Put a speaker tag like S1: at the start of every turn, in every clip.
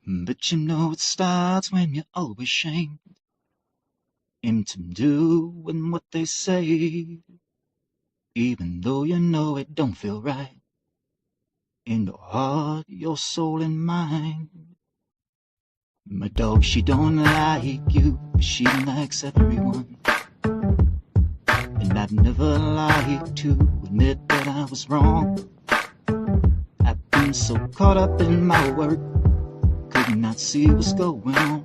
S1: But you know it starts when you're always shamed into doing what they say, even though you know it don't feel right in your heart, your soul, and mind. My dog, she don't like you, but she likes everyone. And I've never lied to admit that I was wrong. I've been so caught up in my work, could not see what's going on.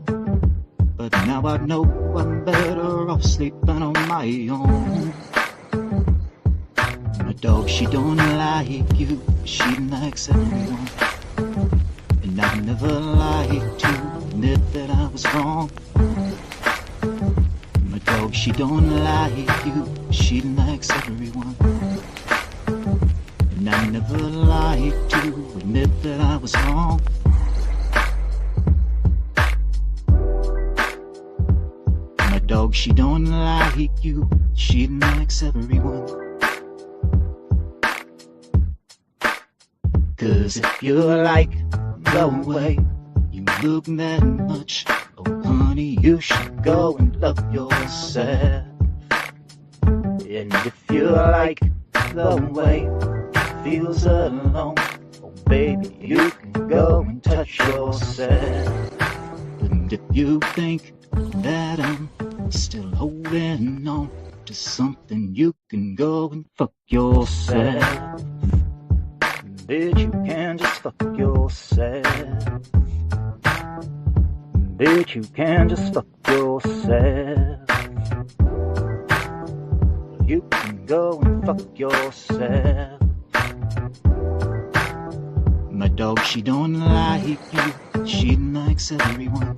S1: But now I know I'm better off sleeping on my own. My dog, she don't like you, but she likes everyone. And I've never lied to admit that I was wrong. My dog, she don't like you, but she likes everyone. And I never lied to admit that I was wrong. My dog, she don't like you, she likes everyone. 'Cause if you like the way you look that much, oh honey, you should go and love yourself. And if you like the way it feels alone, oh baby, you can go and touch yourself. And if you think that I'm still holding on to something, you can go and fuck yourself. Bitch, you can just fuck yourself. Bitch, you can just fuck yourself. You can go and fuck yourself. My dog, she don't like you, she likes everyone.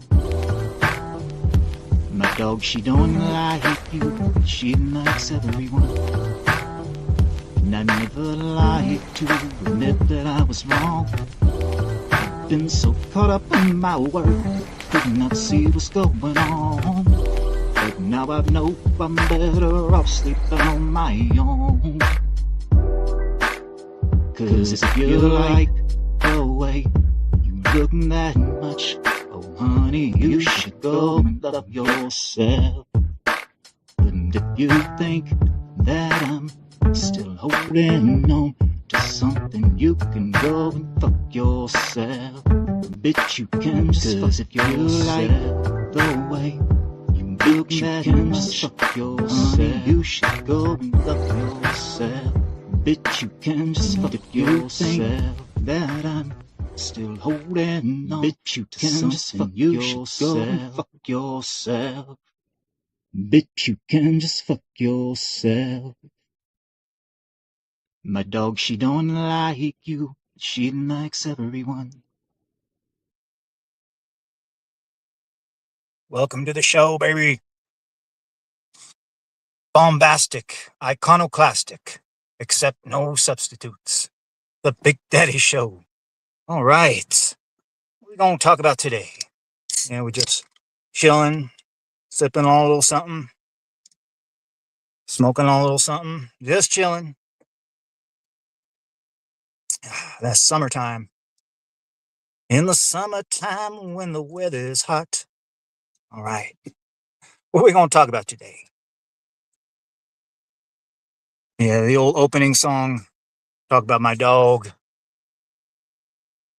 S1: My dog, she don't like you, she likes everyone. And I never lied to admit that I was wrong. I've been so caught up in my work, could not see what's going on. But now I know I'm better off sleeping on my own. 'Cause if you like the way you look that much, oh honey, you should go and love yourself. And if you think that I'm still holding on to something, you can go and fuck yourself. Bitch, you can just fuck if you like the way you look that much, fuck yourself. Honey, you should go and love yourself. Bitch, you can just fuck if you think that I'm still holding on. Bitch, you can just fuck yourself. Go and fuck yourself. Bitch, you can just fuck yourself. My dog, she don't like you, she likes everyone.
S2: Welcome to the show, baby. Bombastic, iconoclastic, except no substitutes. The Big Daddy Show. All right. What are we going to talk about today? Yeah, we're just chilling, sipping on a little something, smoking on a little something, just chilling. That's summertime. In the summertime when the weather is hot. All right. What are we going to talk about today? Yeah, the old opening song. Talk about my dog.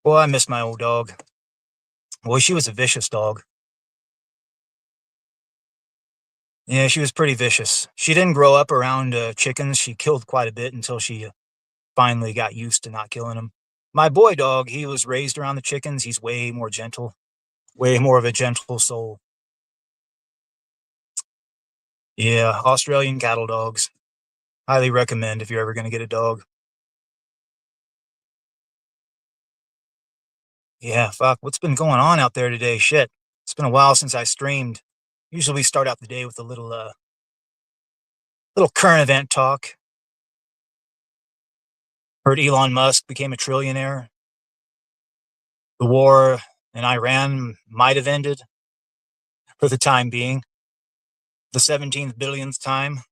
S2: Boy, I miss my old dog. Boy, she was a vicious dog. Yeah, she was pretty vicious. She didn't grow up around chickens. She killed quite a bit until she finally got used to not killing them. My boy dog, he was raised around the chickens. He's way more gentle, way more of a gentle soul. Yeah, Australian cattle dogs. Highly recommend if you're ever going to get a dog. Yeah, fuck. What's been going on out there today? Shit. It's been a while since I streamed. Usually we start out the day with a little current event talk. Heard Elon Musk became a trillionaire. The war in Iran might have ended for the time being. The 17th billionth time.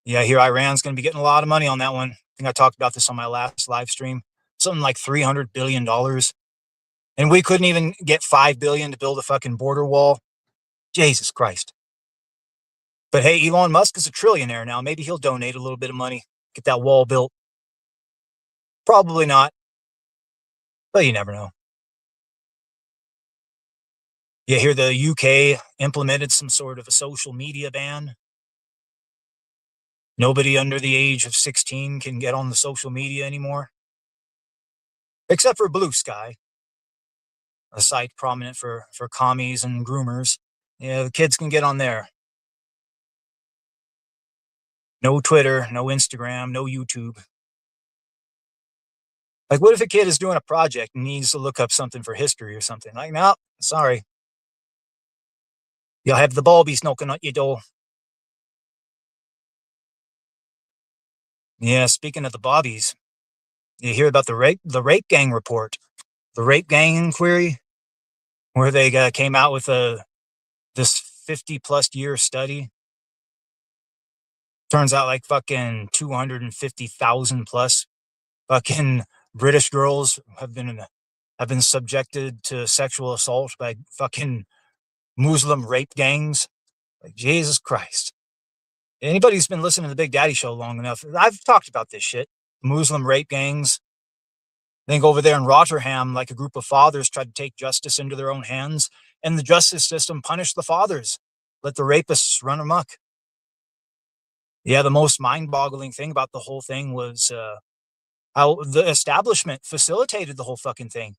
S2: Yeah, I hear Iran's going to be getting a lot of money on that one. I think I talked about this on my last live stream. something like $300 billion. And we couldn't even get $5 billion to build a fucking border wall. Jesus Christ. But hey, Elon Musk is a trillionaire now. Maybe he'll donate a little bit of money, get that wall built. Probably not, but you never know. You hear the UK implemented some sort of a social media ban. Nobody under the age of 16 can get on the social media anymore. Except for Blue Sky, a site prominent for commies and groomers. Yeah, the kids can get on there. No Twitter, no Instagram, no YouTube. Like, what if a kid is doing a project and needs to look up something for history or something? Like, no, sorry. You'll have the bulbies knocking at your door. Yeah, speaking of the bobbies, you hear about the rape gang report, the rape gang inquiry, where they came out with this 50+ year study. Turns out like fucking 250,000 plus fucking British girls have been subjected to sexual assault by fucking Muslim rape gangs. Like, Jesus Christ. Anybody who's been listening to the Big Daddy Show long enough, I've talked about this shit. Muslim rape gangs. I think over there in Rotterdam, like a group of fathers tried to take justice into their own hands, and the justice system punished the fathers, let the rapists run amok. Yeah, the most mind-boggling thing about the whole thing was how the establishment facilitated the whole fucking thing.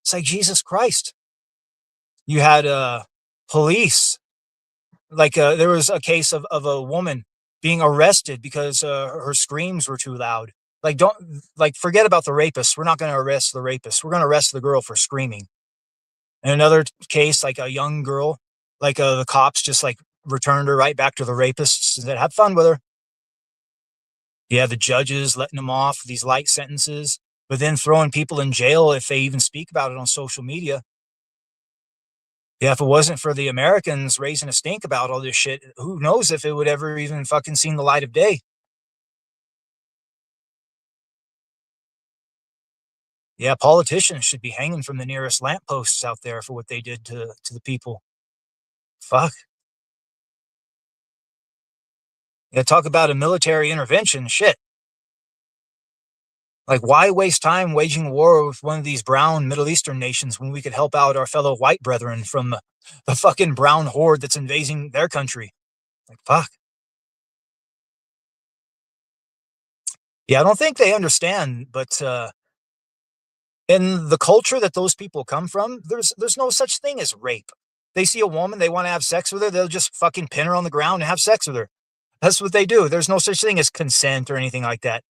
S2: It's like, Jesus Christ. You had police. Like there was a case of a woman being arrested because her screams were too loud. Like, forget about the rapist. We're not going to arrest the rapist. We're going to arrest the girl for screaming. And another case, like a young girl, like the cops just like returned her right back to the rapists and said, have fun with her. Yeah, the judges letting them off these light sentences, but then throwing people in jail if they even speak about it on social media. Yeah, if it wasn't for the Americans raising a stink about all this shit, who knows if it would ever even fucking seen the light of day. Yeah, politicians should be hanging from the nearest lampposts out there for what they did to the people. Fuck. Yeah, talk about a military intervention. Shit. Like, why waste time waging war with one of these brown Middle Eastern nations when we could help out our fellow white brethren from the fucking brown horde that's invading their country? Like, fuck. Yeah, I don't think they understand, but in the culture that those people come from, there's no such thing as rape. They see a woman, they want to have sex with her, they'll just fucking pin her on the ground and have sex with her. That's what they do. There's no such thing as consent or anything like that.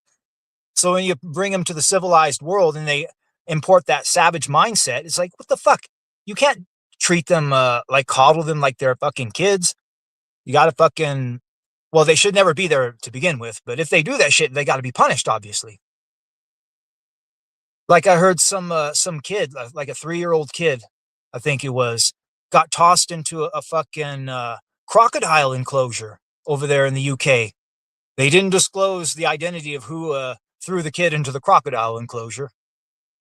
S2: So when you bring them to the civilized world and they import that savage mindset, it's like, what the fuck? You can't treat them like coddle them like they're fucking kids. You gotta fucking, well, they should never be there to begin with, but if they do that shit, they gotta be punished, obviously. Like I heard some kid, like a 3-year-old kid, I think it was, got tossed into a fucking crocodile enclosure over there in the UK. They didn't disclose the identity of who threw the kid into the crocodile enclosure,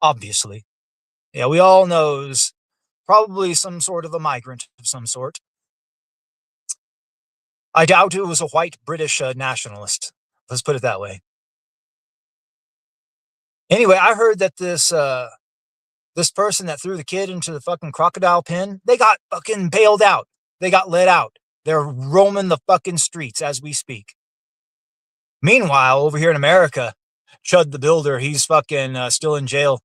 S2: obviously. Yeah, we all knows probably some sort of a migrant of some sort. I doubt it was a white British nationalist. Let's put it that way. Anyway, I heard that this person that threw the kid into the fucking crocodile pen, they got fucking bailed out. They got let out. They're roaming the fucking streets as we speak. Meanwhile, over here in America, Chud the Builder, he's fucking still in jail.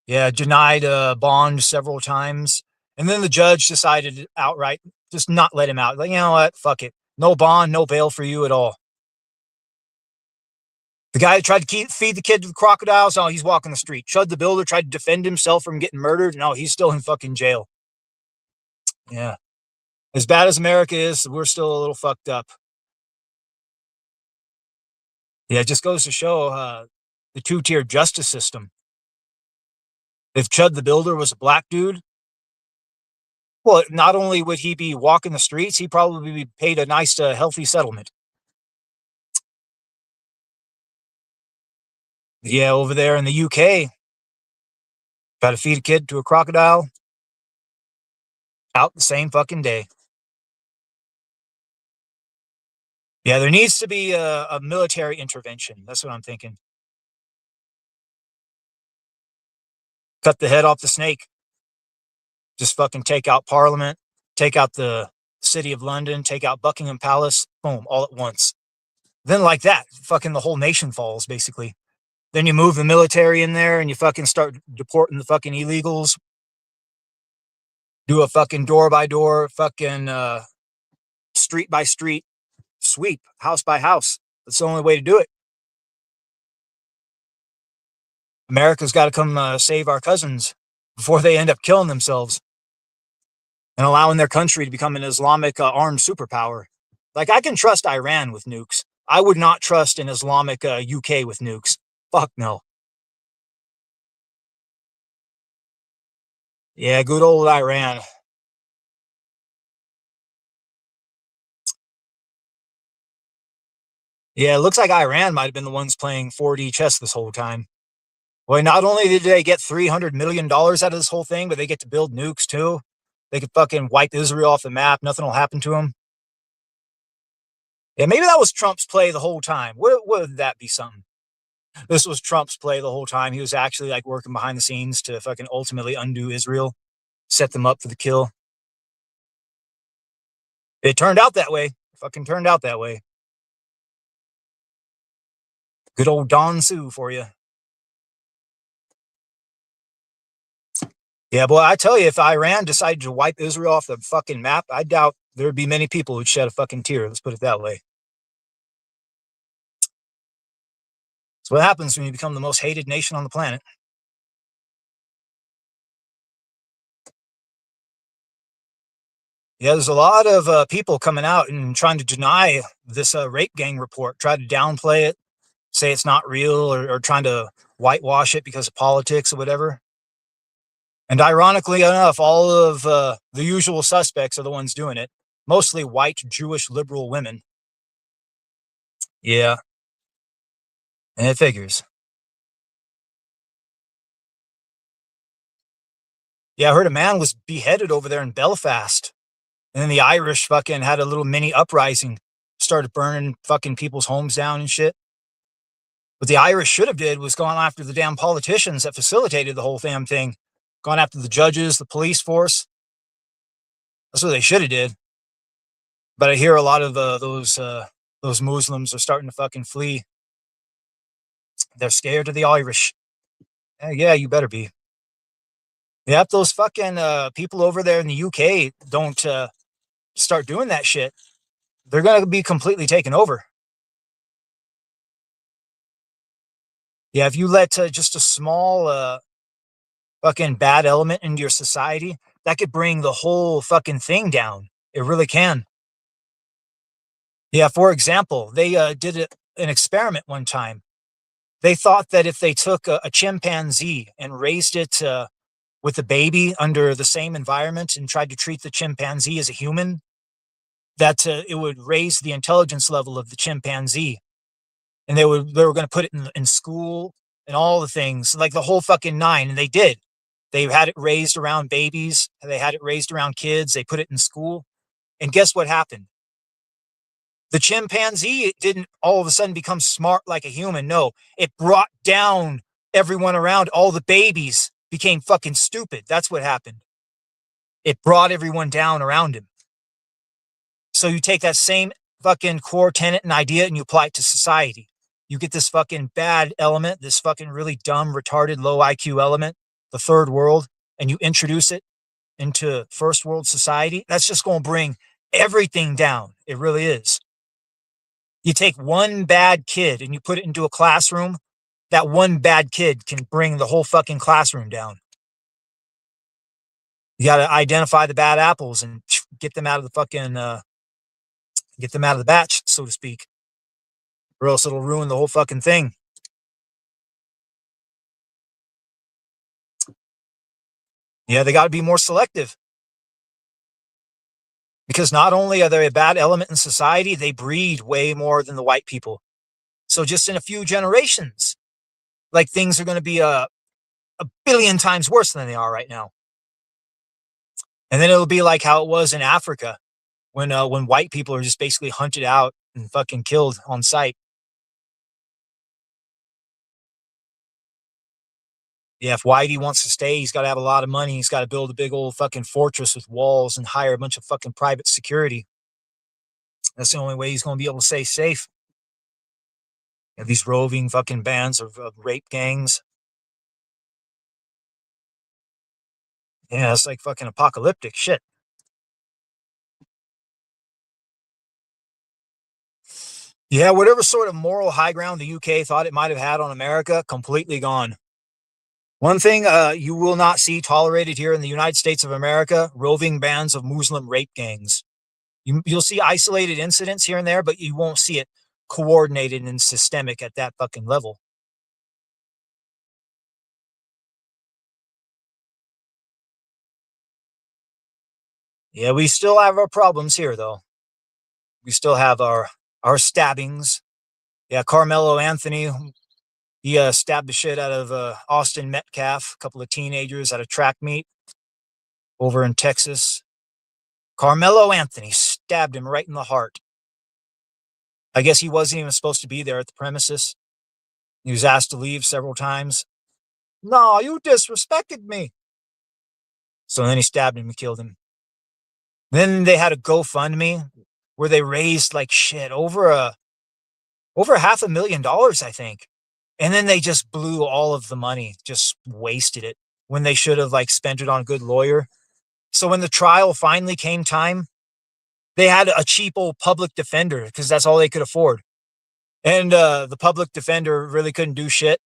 S2: Yeah, denied bond several times. And then the judge decided outright just not let him out. Like, you know what? Fuck it. No bond, no bail for you at all. The guy that tried to feed the kid to the crocodiles, oh, he's walking the street. Chud the Builder tried to defend himself from getting murdered. No, he's still in fucking jail. Yeah. As bad as America is, we're still a little fucked up. Yeah, it just goes to show the two-tiered justice system. If Chud the Builder was a black dude, well, not only would he be walking the streets, he'd probably be paid a nice, healthy settlement. Yeah, over there in the UK, try to feed a kid to a crocodile, out the same fucking day. Yeah, there needs to be a military intervention. That's what I'm thinking. Cut the head off the snake. Just fucking take out Parliament, take out the City of London, take out Buckingham Palace, boom, all at once. Then like that, fucking the whole nation falls, basically. Then you move the military in there and you fucking start deporting the fucking illegals. Do a fucking door by door, fucking street by street sweep, house by house. That's the only way to do it. America's got to come save our cousins before they end up killing themselves and allowing their country to become an Islamic armed superpower. Like, I can trust Iran with nukes. I would not trust an Islamic UK with nukes. Fuck no. Yeah, good old Iran. Yeah, it looks like Iran might have been the ones playing 4D chess this whole time. Well, not only did they get $300 million out of this whole thing, but they get to build nukes too. They could fucking wipe Israel off the map. Nothing will happen to them. Yeah, maybe that was Trump's play the whole time. Would that be something? This was Trump's play the whole time. He was actually like working behind the scenes to fucking ultimately undo Israel, set them up for the kill. It turned out that way. Fucking turned out that way. Good old Don Sue for you. Yeah, boy, I tell you, if Iran decided to wipe Israel off the fucking map, I doubt there'd be many people who'd shed a fucking tear. Let's put it that way. That's what happens when you become the most hated nation on the planet. Yeah, there's a lot of people coming out and trying to deny this rape gang report, try to downplay it, say it's not real, or trying to whitewash it because of politics or whatever. And ironically enough, all of the usual suspects are the ones doing it, mostly white Jewish liberal women. Yeah, and it figures. Yeah, I heard a man was beheaded over there in Belfast. And then the Irish fucking had a little mini uprising, started burning fucking people's homes down and shit. What the Irish should have did was gone after the damn politicians that facilitated the whole damn thing. Gone after the judges, the police force. That's what they should have did. But I hear a lot of those Muslims are starting to fucking flee. They're scared of the Irish. Yeah, you better be. Yep, those fucking people over there in the UK don't start doing that shit. They're gonna be completely taken over. Yeah, if you let just a small fucking bad element into your society, that could bring the whole fucking thing down. It really can. Yeah, for example, they did an experiment one time. They thought that if they took a chimpanzee and raised it with a baby under the same environment and tried to treat the chimpanzee as a human, that it would raise the intelligence level of the chimpanzee. And they were going to put it in school and all the things, like the whole fucking nine. And they did. They had it raised around babies. They had it raised around kids. They put it in school. And guess what happened? The chimpanzee didn't all of a sudden become smart like a human. No, it brought down everyone around. All the babies became fucking stupid. That's what happened. It brought everyone down around him. So you take that same fucking core tenet and idea and you apply it to society. You get this fucking bad element, this fucking really dumb, retarded, low IQ element, the third world, and you introduce it into first world society. That's just going to bring everything down. It really is. You take one bad kid and you put it into a classroom, that one bad kid can bring the whole fucking classroom down. You got to identify the bad apples and get them out of the fucking, get them out of the batch, so to speak, or else it'll ruin the whole fucking thing. Yeah, they got to be more selective. Because not only are they a bad element in society, they breed way more than the white people. So just in a few generations, like things are going to be a billion times worse than they are right now. And then it'll be like how it was in Africa when white people are just basically hunted out and fucking killed on sight. Yeah, if Whitey wants to stay, he's got to have a lot of money. He's got to build a big old fucking fortress with walls and hire a bunch of fucking private security. That's the only way he's going to be able to stay safe. You know, these roving fucking bands of rape gangs. Yeah, it's like fucking apocalyptic shit. Yeah, whatever sort of moral high ground the UK thought it might have had on America, completely gone. One thing you will not see tolerated here in the United States of America, roving bands of Muslim rape gangs. You'll see isolated incidents here and there, but you won't see it coordinated and systemic at that fucking level. Yeah, we still have our problems here, though. We still have our stabbings. Yeah, Carmelo Anthony, he stabbed the shit out of Austin Metcalf, a couple of teenagers at a track meet over in Texas. Carmelo Anthony stabbed him right in the heart. I guess he wasn't even supposed to be there at the premises. He was asked to leave several times. No, you disrespected me. So then he stabbed him and killed him. Then they had a GoFundMe where they raised like shit over $500,000, I think. And then they just blew all of the money, just wasted it when they should have like spent it on a good lawyer. So when the trial finally came time, they had a cheap old public defender because that's all they could afford. And the public defender really couldn't do shit.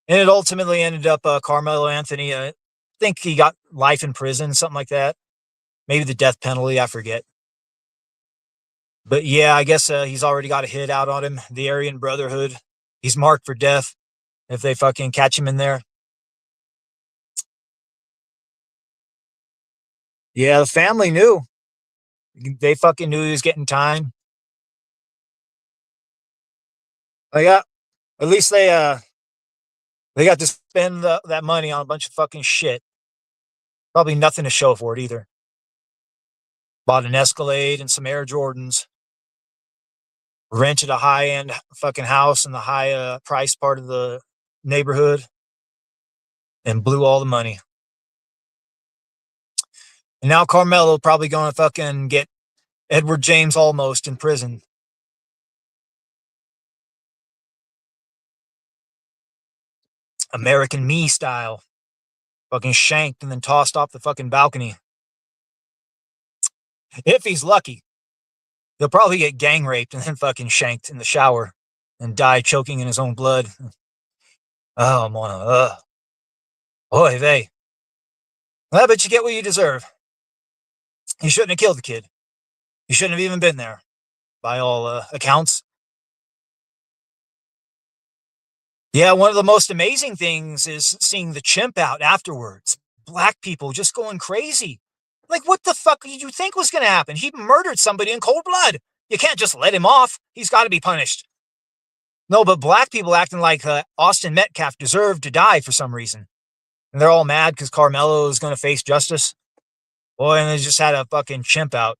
S2: And it ultimately ended up Carmelo Anthony. I think he got life in prison, something like that. Maybe the death penalty, I forget. But yeah, I guess he's already got a hit out on him. The Aryan Brotherhood. He's marked for death if they fucking catch him in there. Yeah, the family knew. They fucking knew he was getting time. At least they got to spend that money on a bunch of fucking shit. Probably nothing to show for it either. Bought an Escalade and some Air Jordans. Rented a high-end fucking house in the high price part of the neighborhood. And blew all the money. And now Carmelo probably going to fucking get Edward James Almost in prison. American Me style. Fucking shanked and then tossed off the fucking balcony. If he's lucky. He'll probably get gang raped and then fucking shanked in the shower and die choking in his own blood. Oh, mona. Oy vey. Well, but you get what you deserve. He shouldn't have killed the kid. He shouldn't have even been there, by all accounts. Yeah, one of the most amazing things is seeing the chimp out afterwards. Black people just going crazy. Like, what the fuck did you think was going to happen? He murdered somebody in cold blood. You can't just let him off. He's got to be punished. No, but black people acting like Austin Metcalf deserved to die for some reason. And they're all mad because Carmelo is going to face justice. Boy, and they just had a fucking chimp out.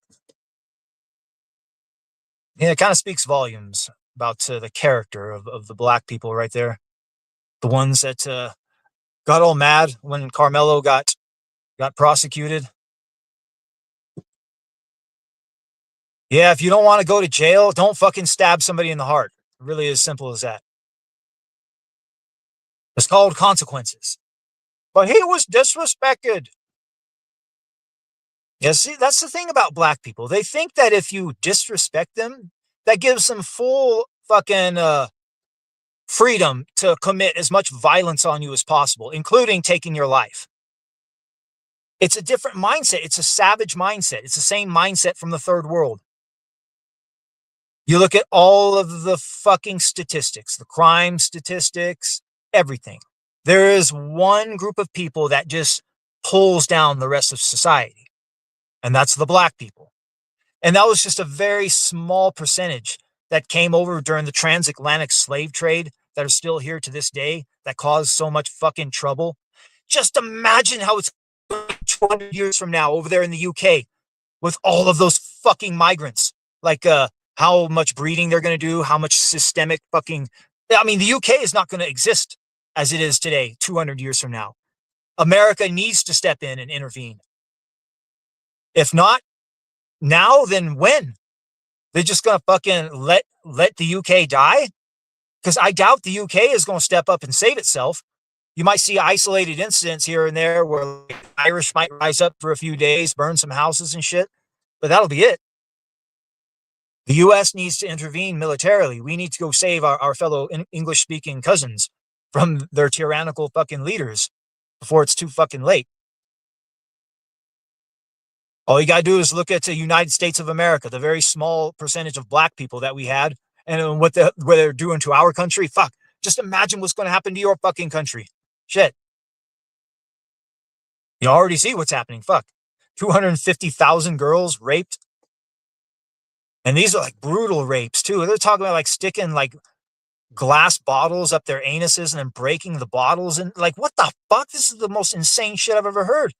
S2: Yeah, it kind of speaks volumes about the character of the black people right there. The ones that got all mad when Carmelo got prosecuted. Yeah, if you don't want to go to jail, don't fucking stab somebody in the heart. It really is simple as that. It's called consequences. But he was disrespected. Yeah, see, that's the thing about black people. They think that if you disrespect them, that gives them full fucking freedom to commit as much violence on you as possible, including taking your life. It's a different mindset. It's a savage mindset. It's the same mindset from the third world. You look at all of the fucking statistics, the crime statistics, everything. There is one group of people that just pulls down the rest of society, and that's the black people. And that was just a very small percentage that came over during the transatlantic slave trade that are still here to this day that cause so much fucking trouble. Just imagine how it's 200 years from now over there in the UK with all of those fucking migrants. Like, how much breeding they're going to do, how much systemic fucking. I mean, the UK is not going to exist as it is today, 200 years from now. America needs to step in and intervene. If not now, then when? They're just going to fucking let the UK die? Because I doubt the UK is going to step up and save itself. You might see isolated incidents here and there where like, Irish might rise up for a few days, burn some houses and shit, but that'll be it. The U.S. needs to intervene militarily. We need to go save our fellow English-speaking cousins from their tyrannical fucking leaders before it's too fucking late. All you got to do is look at the United States of America, the very small percentage of black people that we had, and what they're doing to our country. Fuck. Just imagine what's going to happen to your fucking country. Shit. You already see what's happening. Fuck. 250,000 girls raped. And these are like brutal rapes too. They're talking about like sticking like glass bottles up their anuses and then breaking the bottles. And like, what the fuck? This is the most insane shit I've ever heard.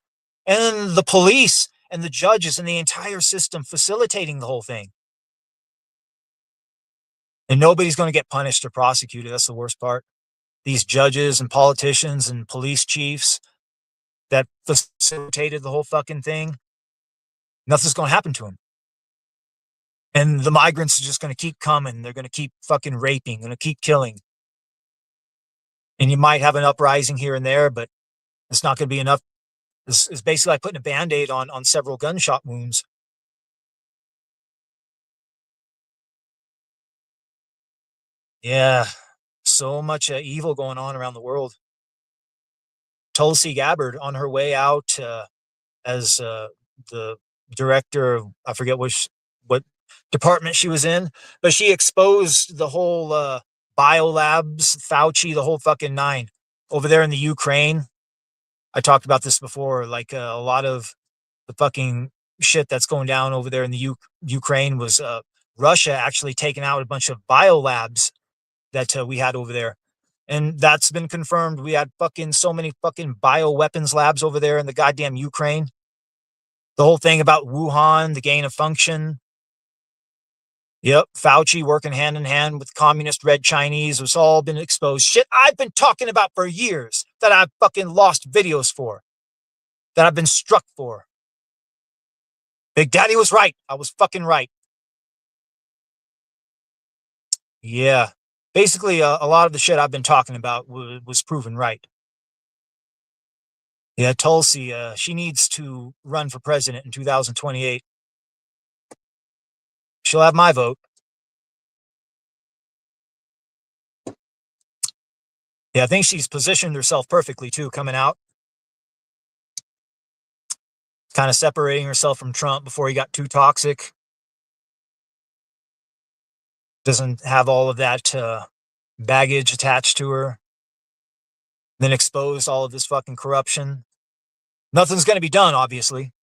S2: And then the police and the judges and the entire system facilitating the whole thing. And nobody's going to get punished or prosecuted. That's the worst part. These judges and politicians and police chiefs that facilitated the whole fucking thing, nothing's going to happen to them. And the migrants are just going to keep coming. They're going to keep fucking raping, going to keep killing. And you might have an uprising here and there, but it's not going to be enough. It's basically like putting a Band-Aid on several gunshot wounds. Yeah, so much evil going on around the world. Tulsi Gabbard on her way out as the director of, I forget what department she was in, but she exposed the whole biolabs, Fauci, the whole fucking nine over there in the Ukraine. I talked about this before, like a lot of the fucking shit that's going down over there in the Ukraine was Russia actually taking out a bunch of biolabs that we had over there. And that's been confirmed. We had fucking so many fucking bioweapons labs over there in the goddamn Ukraine. The whole thing about Wuhan, the gain of function. Yep, Fauci working hand in hand with communist red Chinese was all been exposed. Shit I've been talking about for years that I've fucking lost videos for, that I've been struck for. Big Daddy was right. I was fucking right. Yeah. Basically, a lot of the shit I've been talking about was proven right. Yeah, Tulsi, she needs to run for president in 2028. She'll have my vote. Yeah, I think she's positioned herself perfectly, too, coming out. Kind of separating herself from Trump before he got too toxic. Doesn't have all of that baggage attached to her. Then exposed all of this fucking corruption. Nothing's going to be done, obviously.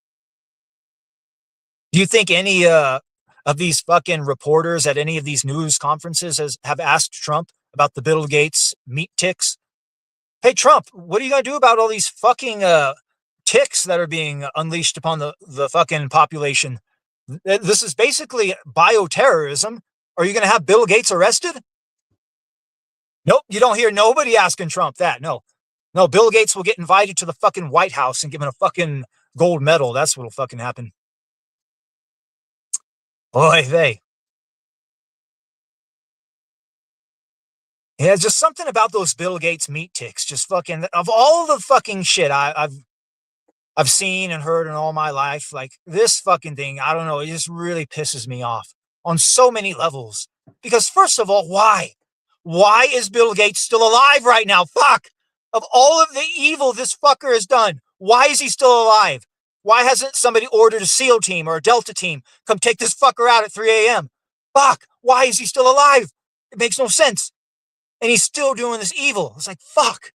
S2: Do you think any of these fucking reporters at any of these news conferences have asked Trump about the Bill Gates meat ticks? Hey, Trump, what are you going to do about all these fucking ticks that are being unleashed upon the fucking population? This is basically bioterrorism. Are you going to have Bill Gates arrested? Nope, you don't hear nobody asking Trump that. No, Bill Gates will get invited to the fucking White House and given a fucking gold medal. That's what'll fucking happen. Boy, yeah, just something about those Bill Gates meat ticks. Just fucking, of all the fucking shit I've seen and heard in all my life, like this fucking thing, I don't know, it just really pisses me off on so many levels. Because first of all, why? Why is Bill Gates still alive right now? Fuck! Of all of the evil this fucker has done, why is he still alive? Why hasn't somebody ordered a SEAL team or a Delta team come take this fucker out at 3 a.m.? Fuck! Why is he still alive? It makes no sense. And he's still doing this evil. It's like, fuck.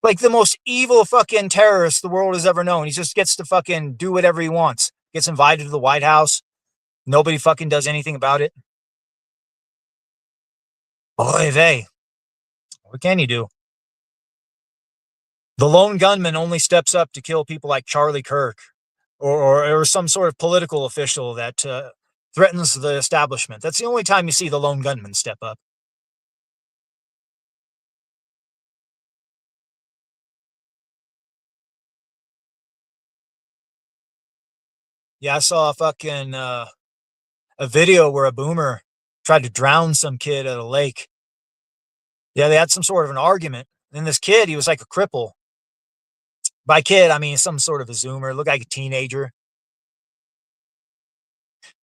S2: Like the most evil fucking terrorist the world has ever known. He just gets to fucking do whatever he wants. Gets invited to the White House. Nobody fucking does anything about it. Oy vey. What can you do? The lone gunman only steps up to kill people like Charlie Kirk or some sort of political official that threatens the establishment. That's the only time you see the lone gunman step up. Yeah, I saw a video where a boomer tried to drown some kid at a lake. Yeah, they had some sort of an argument. And this kid, he was like a cripple. By kid, I mean some sort of a zoomer, looked like a teenager.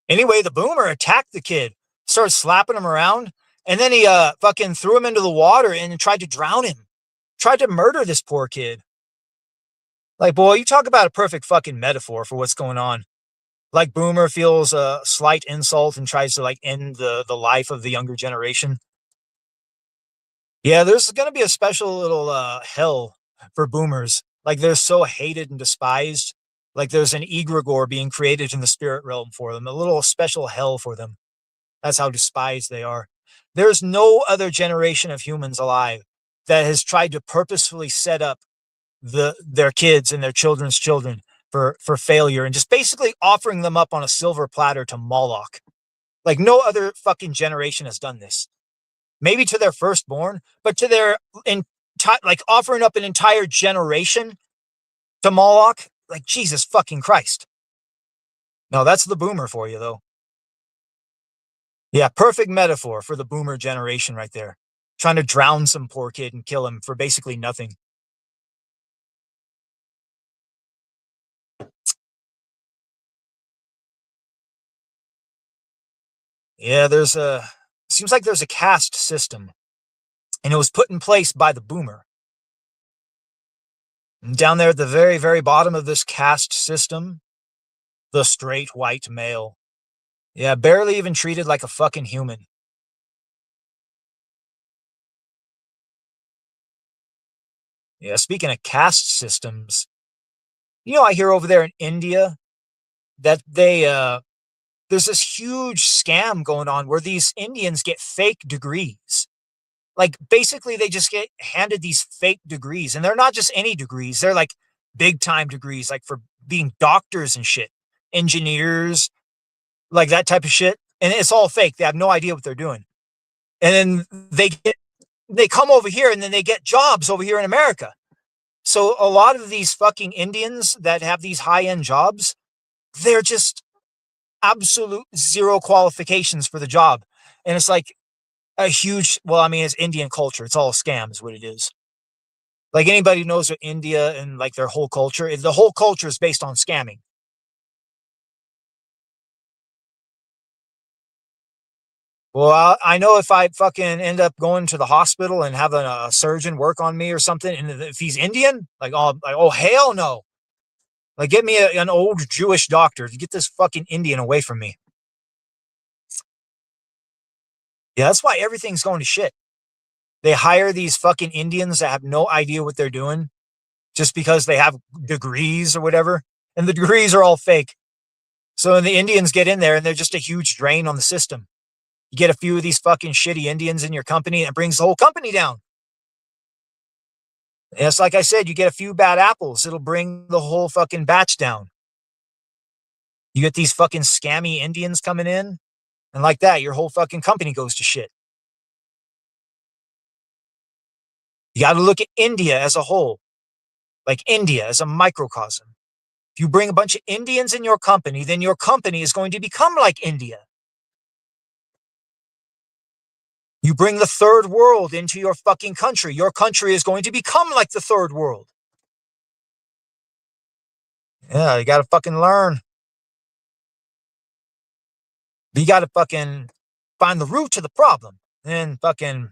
S2: Anyway, the boomer attacked the kid, started slapping him around, and then he fucking threw him into the water and tried to drown him. Tried to murder this poor kid. Like, boy, you talk about a perfect fucking metaphor for what's going on. Like boomer feels a slight insult and tries to like end the life of the younger generation. Yeah, there's going to be a special little hell for boomers. Like they're so hated and despised. Like there's an egregore being created in the spirit realm for them, a little special hell for them. That's how despised they are. There's no other generation of humans alive that has tried to purposefully set up their kids and their children's children for failure and just basically offering them up on a silver platter to Moloch. Like no other fucking generation has done this. Maybe to their firstborn, but to their like offering up an entire generation to Moloch, like Jesus fucking Christ. No, that's the boomer for you, though. Yeah, perfect metaphor for the boomer generation right there. Trying to drown some poor kid and kill him for basically nothing. Yeah, seems like there's a caste system, and it was put in place by the boomer. And down there at the very, very bottom of this caste system, the straight white male. Yeah, barely even treated like a fucking human. Yeah, speaking of caste systems, I hear over there in India that there's this huge scam going on where these Indians get fake degrees. Like basically they just get handed these fake degrees, and they're not just any degrees. They're like big time degrees, like for being doctors and shit, engineers, like that type of shit. And it's all fake. They have no idea what they're doing. And then they come over here and then they get jobs over here in America. So a lot of these fucking Indians that have these high-end jobs, they're just absolute zero qualifications for the job. And it's like a huge, well, I mean, it's Indian culture. It's all a scam is what it is. Like anybody who knows what India and like their whole culture, the whole culture is based on scamming. Well, I know if I fucking end up going to the hospital and having a surgeon work on me or something, and if he's Indian, oh hell no. Like, get me an old Jewish doctor to get this fucking Indian away from me. Yeah, that's why everything's going to shit. They hire these fucking Indians that have no idea what they're doing just because they have degrees or whatever. And the degrees are all fake. So when the Indians get in there and they're just a huge drain on the system. You get a few of these fucking shitty Indians in your company and it brings the whole company down. And it's like I said, you get a few bad apples, it'll bring the whole fucking batch down. You get these fucking scammy Indians coming in, and like that, your whole fucking company goes to shit. You got to look at India as a whole, like India as a microcosm. If you bring a bunch of Indians in your company, then your company is going to become like India. You bring the third world into your fucking country, your country is going to become like the third world. Yeah, you got to fucking learn. You got to fucking find the root to the problem and fucking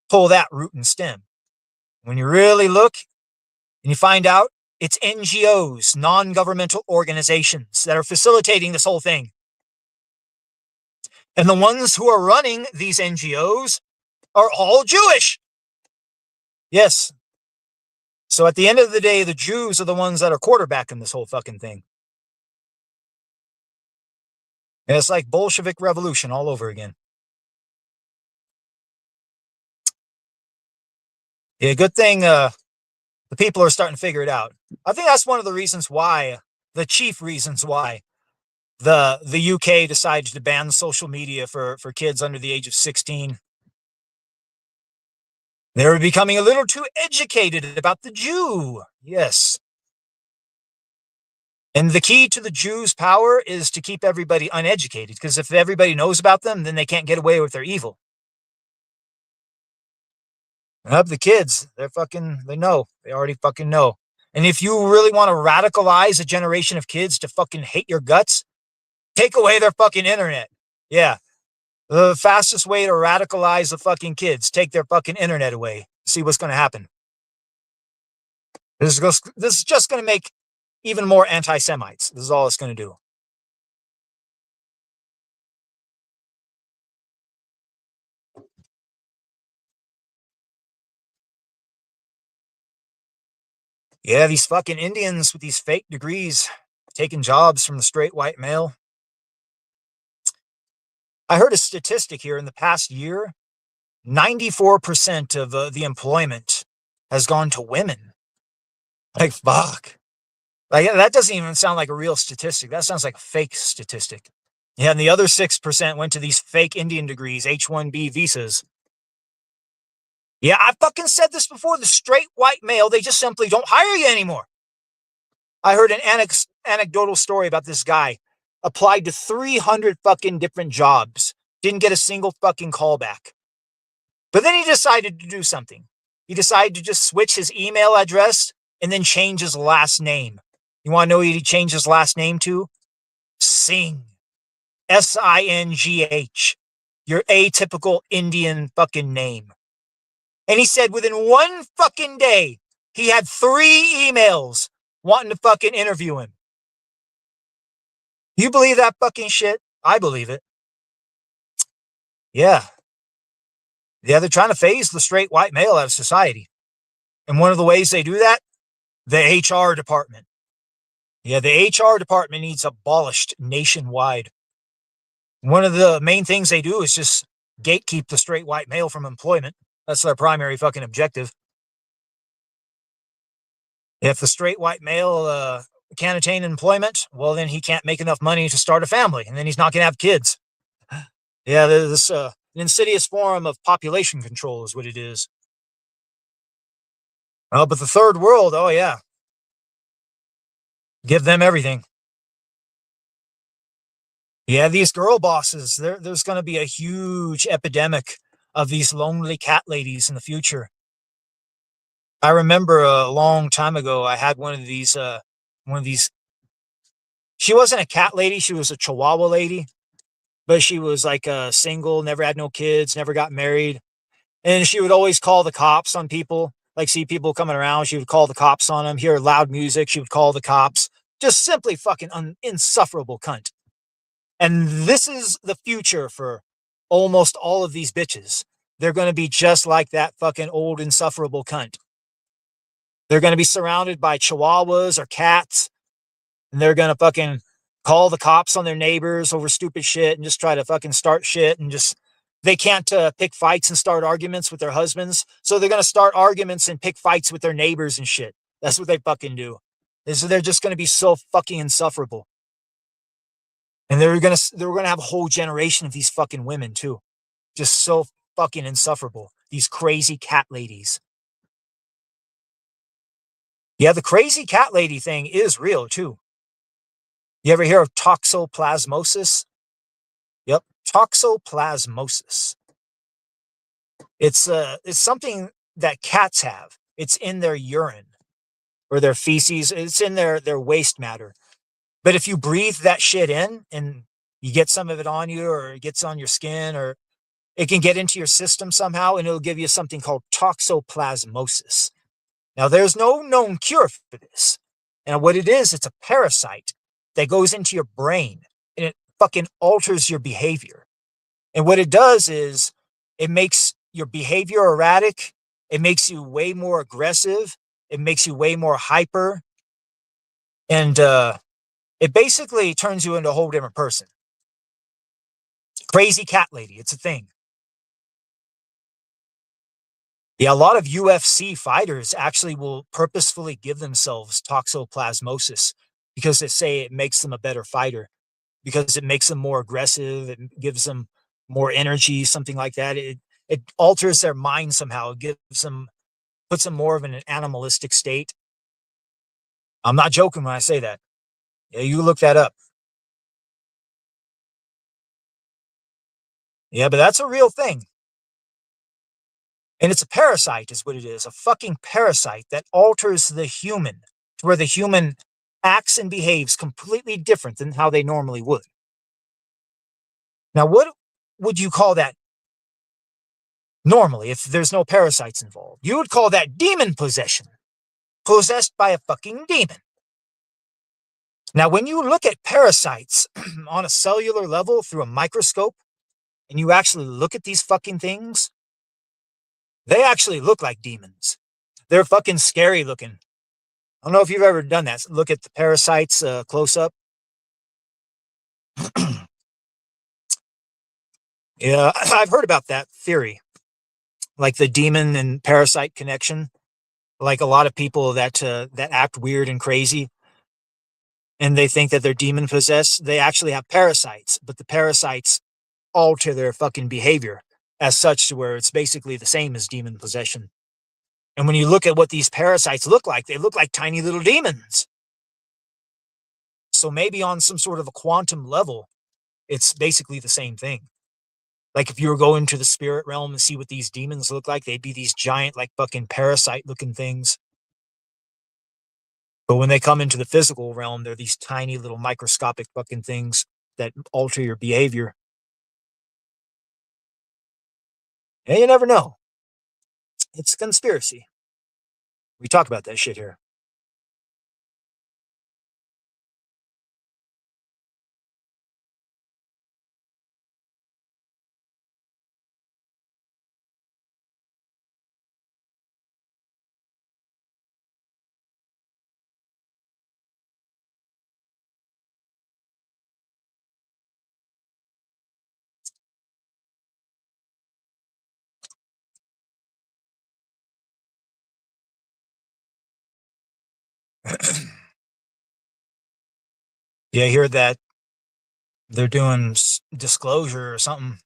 S2: pull that root and stem. When you really look and you find out it's NGOs, non-governmental organizations that are facilitating this whole thing. And the ones who are running these NGOs are all Jewish. Yes. So at the end of the day, the Jews are the ones that are quarterbacking this whole fucking thing. And it's like Bolshevik revolution all over again. Yeah, good thing the people are starting to figure it out. I think that's one of the reasons why, the chief reasons why the UK decided to ban social media for kids under the age of 16. They were becoming a little too educated about the Jew. Yes. And the key to the Jews' power is to keep everybody uneducated, because if everybody knows about them, then they can't get away with their evil. The kids, they know. They already fucking know. And if you really want to radicalize a generation of kids to fucking hate your guts, take away their fucking internet. Yeah. The fastest way to radicalize the fucking kids, take their fucking internet away. See what's going to happen. This is just going to make even more anti-Semites. This is all it's going to do. Yeah, these fucking Indians with these fake degrees taking jobs from the straight white male. I heard a statistic here in the past year, 94% of the employment has gone to women. Like, fuck. Like, that doesn't even sound like a real statistic. That sounds like a fake statistic. Yeah, and the other 6% went to these fake Indian degrees, H-1B visas. Yeah, I fucking said this before. The straight white male, they just simply don't hire you anymore. I heard an anecdotal story about this guy. Applied to 300 fucking different jobs. Didn't get a single fucking callback. But then he decided to do something. He decided to just switch his email address and then change his last name. You want to know what he changed his last name to? Singh. S-I-N-G-H. Your atypical Indian fucking name. And he said within one fucking day, he had 3 emails wanting to fucking interview him. You believe that fucking shit? I believe it. Yeah. Yeah, they're trying to phase the straight white male out of society. And one of the ways they do that, the HR department. Yeah, the HR department needs abolished nationwide. One of the main things they do is just gatekeep the straight white male from employment. That's their primary fucking objective. If the straight white male can't attain employment, well, then he can't make enough money to start a family, and then he's not going to have kids. Yeah, this an insidious form of population control is what it is. Oh, but the third world, oh yeah. Give them everything. Yeah, these girl bosses, there's going to be a huge epidemic of these lonely cat ladies in the future. I remember a long time ago, I had one of these, she wasn't a cat lady, she was a Chihuahua lady, but she was like single, never had no kids, never got married. And she would always call the cops on people, like see people coming around. She would call the cops on them, hear loud music. She would call the cops. Just simply fucking insufferable cunt. And this is the future for almost all of these bitches. They're going to be just like that fucking old insufferable cunt. They're going to be surrounded by chihuahuas or cats. And they're going to fucking call the cops on their neighbors over stupid shit and just try to fucking start shit and just, they can't pick fights and start arguments with their husbands. So they're going to start arguments and pick fights with their neighbors and shit. That's what they fucking do. They're just going to be so fucking insufferable. And they're going to have a whole generation of these fucking women too. Just so fucking insufferable. These crazy cat ladies. Yeah, the crazy cat lady thing is real too. You ever hear of toxoplasmosis? Yep, toxoplasmosis. It's something that cats have. It's in their urine or their feces. It's in their waste matter. But if you breathe that shit in and you get some of it on you or it gets on your skin or it can get into your system somehow and it'll give you something called toxoplasmosis. Now, there's no known cure for this. And what it is, it's a parasite that goes into your brain and it fucking alters your behavior. And what it does is it makes your behavior erratic. It makes you way more aggressive. It makes you way more hyper. And it basically turns you into a whole different person. Crazy cat lady. It's a thing. Yeah, a lot of UFC fighters actually will purposefully give themselves toxoplasmosis because they say it makes them a better fighter, because it makes them more aggressive, it gives them more energy, something like that. It alters their mind somehow. It gives them puts them more of in an animalistic state. I'm not joking when I say that. Yeah, you look that up. Yeah, but that's a real thing. And it's a parasite, is what it is. A fucking parasite that alters the human to where the human acts and behaves completely different than how they normally would. Now, what would you call that normally if there's no parasites involved? You would call that demon possession. Possessed by a fucking demon. Now, when you look at parasites on a cellular level through a microscope, and you actually look at these fucking things, they actually look like demons. They're fucking scary looking. I don't know if you've ever done that. Look at the parasites close up. Yeah, I've heard about that theory, like the demon and parasite connection. Like a lot of people that act weird and crazy, and they think that they're demon possessed. They actually have parasites, but the parasites alter their fucking behavior as such to where it's basically the same as demon possession. And when you look at what these parasites look like, they look like tiny little demons. So maybe on some sort of a quantum level, it's basically the same thing. Like if you were going to the spirit realm and see what these demons look like, they'd be these giant, like fucking parasite looking things. But when they come into the physical realm, they're these tiny little microscopic fucking things that alter your behavior. And you never know. It's a conspiracy. We talk about that shit here. Yeah, I hear that they're doing disclosure or something.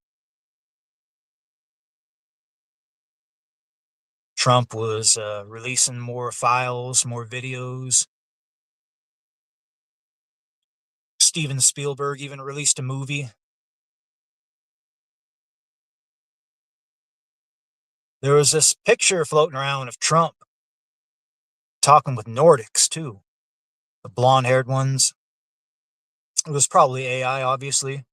S2: Trump was releasing more files, more videos. Steven Spielberg even released a movie. There was this picture floating around of Trump talking with Nordics too, the blonde-haired ones. It was probably AI, obviously.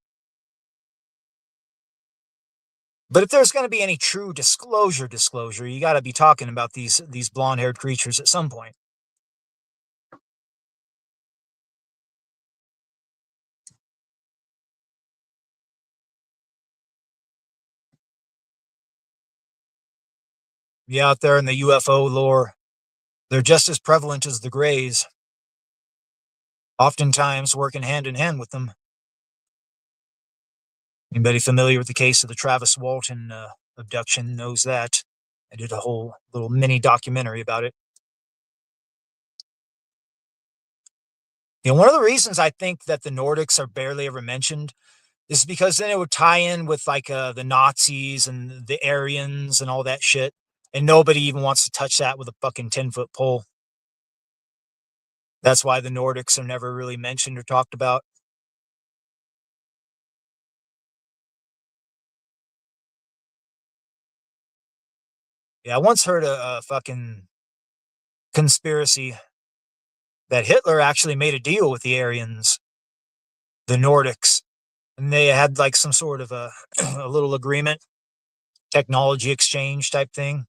S2: But if there's going to be any true disclosure, you got to be talking about these blonde-haired creatures at some point. Yeah, out there in the UFO lore, they're just as prevalent as the Greys, oftentimes working hand in hand with them. Anybody familiar with the case of the Travis Walton abduction knows that. I did a whole little mini documentary about it. You know, one of the reasons I think that the Nordics are barely ever mentioned is because then it would tie in with like the Nazis and the Aryans and all that shit. And nobody even wants to touch that with a fucking 10-foot pole. That's why the Nordics are never really mentioned or talked about. Yeah, I once heard a fucking conspiracy that Hitler actually made a deal with the Aryans, the Nordics, and they had like some sort of a, a little agreement, technology exchange type thing.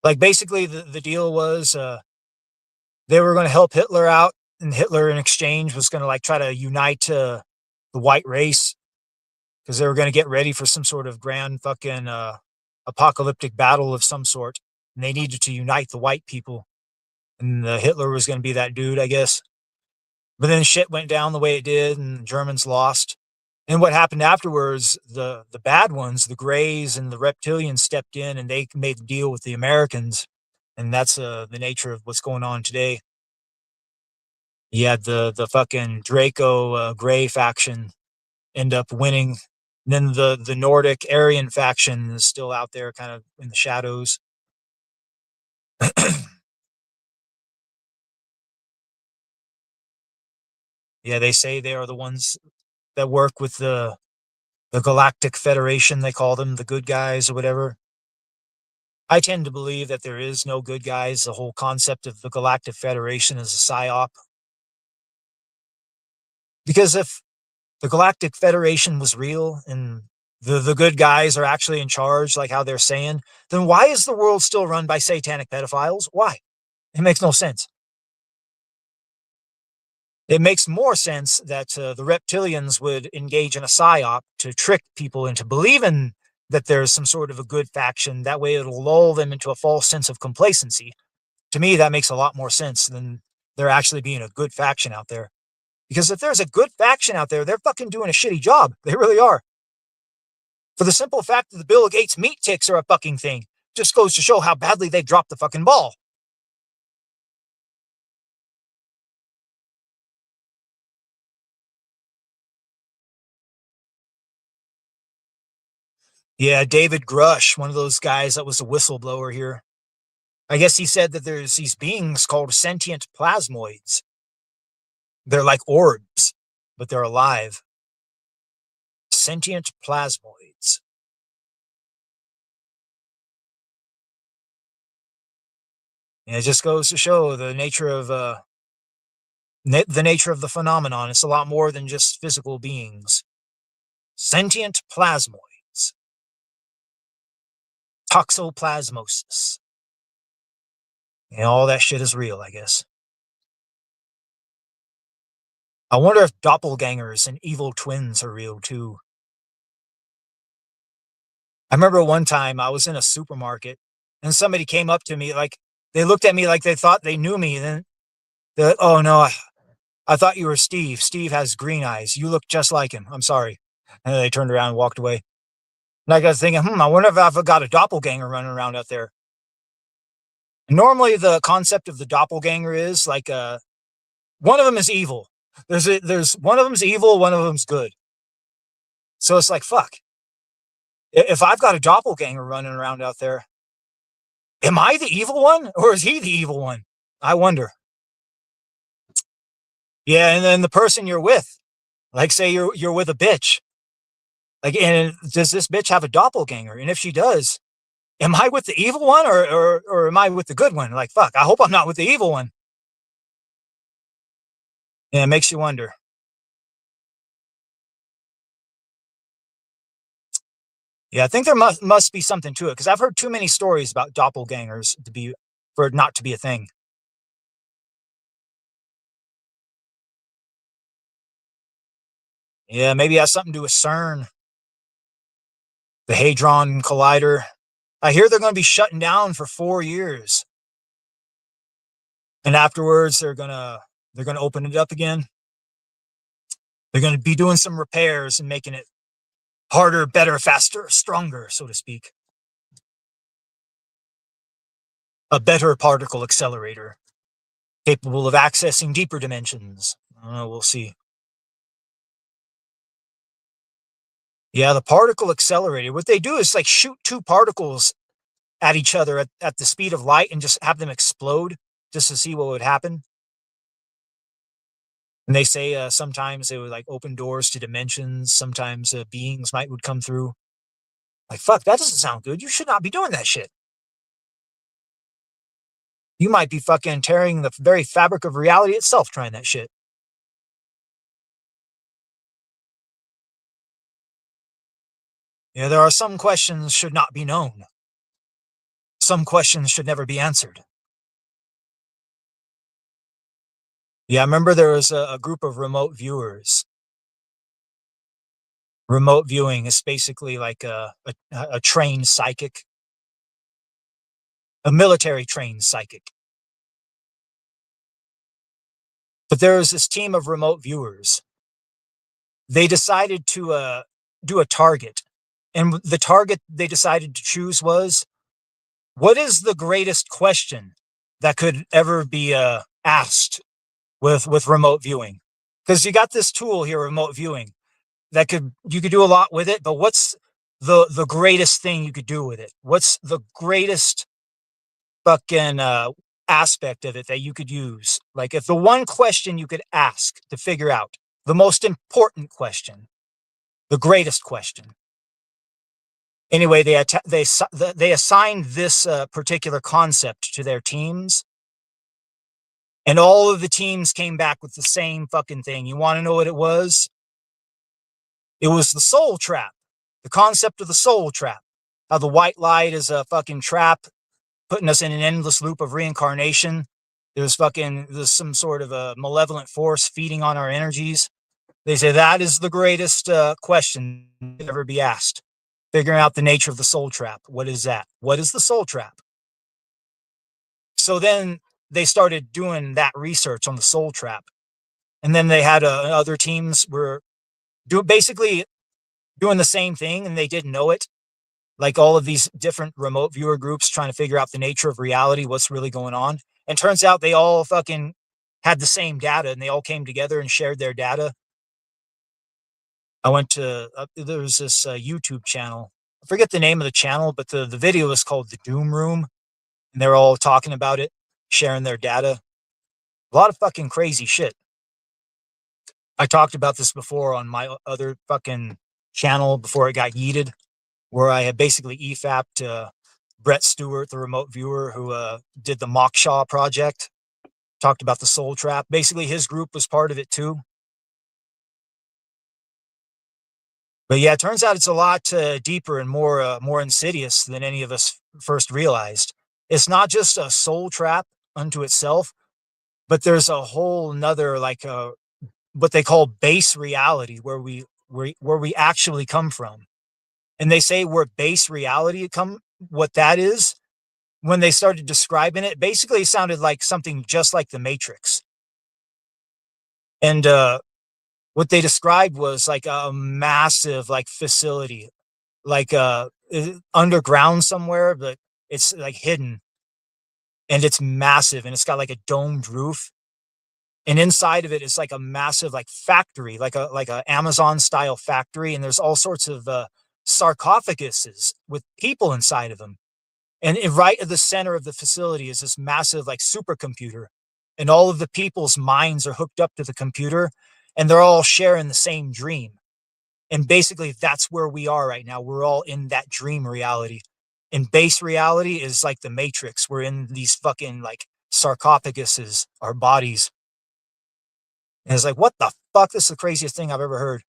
S2: Like basically the deal was they were going to help Hitler out, and Hitler in exchange was going to like try to unite the white race because they were going to get ready for some sort of grand fucking apocalyptic battle of some sort, and they needed to unite the white people, and Hitler was going to be that dude, I guess. But then shit went down the way it did, and the Germans lost. And what happened afterwards, the bad ones, the Greys and the Reptilians stepped in and they made the deal with the Americans. And that's the nature of what's going on today. You had the fucking Draco Grey faction end up winning. And then the Nordic Aryan faction is still out there kind of in the shadows. Yeah, they say they are the ones that work with the Galactic Federation, they call them, the good guys or whatever. I tend to believe that there is no good guys. The whole concept of the Galactic Federation is a psyop. Because if the Galactic Federation was real and the good guys are actually in charge, like how they're saying, then why is the world still run by satanic pedophiles? Why? It makes no sense. It makes more sense that the reptilians would engage in a psyop to trick people into believing that there's some sort of a good faction. That way it'll lull them into a false sense of complacency. To me, that makes a lot more sense than there actually being a good faction out there. Because if there's a good faction out there, they're fucking doing a shitty job. They really are. For the simple fact that the Bill Gates meat ticks are a fucking thing, just goes to show how badly they've dropped the fucking ball. Yeah, David Grush, one of those guys that was a whistleblower here. I guess he said that there's these beings called sentient plasmoids. They're like orbs, but they're alive. Sentient plasmoids. And it just goes to show the nature of the nature of the phenomenon. It's a lot more than just physical beings. Sentient plasmoids. Toxoplasmosis. And all that shit is real, I guess. I wonder if doppelgangers and evil twins are real too. I remember one time I was in a supermarket and somebody came up to me like they looked at me like they thought they knew me. Then they're like, "Oh no, I thought you were Steve. Steve has green eyes. You look just like him. I'm sorry." And they turned around and walked away. And I got thinking, I wonder if I've got a doppelganger running around out there. And normally, the concept of the doppelganger is like one of them is evil. There's one of them's evil, one of them's good. So it's like fuck. If I've got a doppelganger running around out there, am I the evil one or is he the evil one? I wonder. Yeah, and then the person you're with, like say you're with a bitch. Like, and does this bitch have a doppelganger? And if she does, am I with the evil one or am I with the good one? Like, fuck, I hope I'm not with the evil one. Yeah, it makes you wonder. Yeah, I think there must be something to it because I've heard too many stories about doppelgangers to be for it not to be a thing. Yeah, maybe it has something to do with CERN, the Hadron Collider. I hear they're going to be shutting down for 4 years, and afterwards they're gonna open it up again. They're going to be doing some repairs and making it harder, better, faster, stronger, so to speak. A better particle accelerator capable of accessing deeper dimensions. We'll see. Yeah, the particle accelerator. What they do is like shoot two particles at each other at the speed of light and just have them explode just to see what would happen. And they say sometimes they would like open doors to dimensions. Sometimes beings would come through. Like, fuck, that doesn't sound good. You should not be doing that shit. You might be fucking tearing the very fabric of reality itself trying that shit. Yeah, there are some questions should not be known. Some questions should never be answered. Yeah, I remember there was a group of remote viewers. Remote viewing is basically like a trained psychic, a military trained psychic. But there was this team of remote viewers they decided to do a target. And the target they decided to choose was, what is the greatest question that could ever be asked with remote viewing? Because you got this tool here, remote viewing, that you could do a lot with it, but what's the greatest thing you could do with it? What's the greatest fucking aspect of it that you could use? Like, if the one question you could ask to figure out the most important question, the greatest question. Anyway, they assigned this particular concept to their teams, and all of the teams came back with the same fucking thing. You want to know what it was? It was the soul trap. The concept of the soul trap. How the white light is a fucking trap, putting us in an endless loop of reincarnation. There's some sort of a malevolent force feeding on our energies. They say that is the greatest question to ever be asked. Figuring out the nature of the soul trap. What is that? What is the soul trap? So then they started doing that research on the soul trap. And then they had other teams were basically doing the same thing, and they didn't know it. Like all of these different remote viewer groups trying to figure out the nature of reality, what's really going on. And turns out they all fucking had the same data, and they all came together and shared their data. I went to, there was this YouTube channel. I forget the name of the channel, but the video is called The Doom Room. And they're all talking about it, sharing their data. A lot of fucking crazy shit. I talked about this before on my other fucking channel before it got yeeted, where I had basically EFAP'd Brett Stewart, the remote viewer who did the Moksha project. Talked about the soul trap. Basically, his group was part of it too. But yeah, it turns out it's a lot deeper and more insidious than any of us first realized. It's not just a soul trap unto itself, but there's a whole nother, like, what they call base reality, where we actually come from. And they say where base reality what that is, when they started describing it, basically it sounded like something just like the Matrix. And what they described was like a massive like facility, like underground somewhere, but it's like hidden, and it's massive, and it's got like a domed roof, and inside of it is like a massive like factory, like a Amazon style factory, and there's all sorts of sarcophaguses with people inside of them. And right at the center of the facility is this massive like supercomputer, and all of the people's minds are hooked up to the computer, and they're all sharing the same dream. And basically that's where we are right now. We're all in that dream reality. And base reality is like the Matrix. We're in these fucking like sarcophaguses, our bodies. And it's like, what the fuck? This is the craziest thing I've ever heard.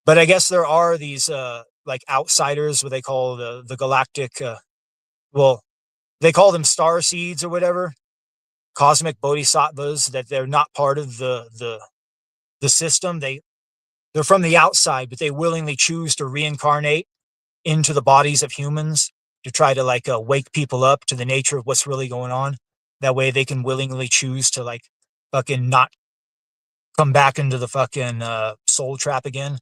S2: But I guess there are these like outsiders, what they call the galactic, well, they call them star seeds or whatever, cosmic bodhisattvas, that they're not part of the system. They're from the outside, but they willingly choose to reincarnate into the bodies of humans to try to like wake people up to the nature of what's really going on. That way they can willingly choose to like fucking not come back into the fucking soul trap again.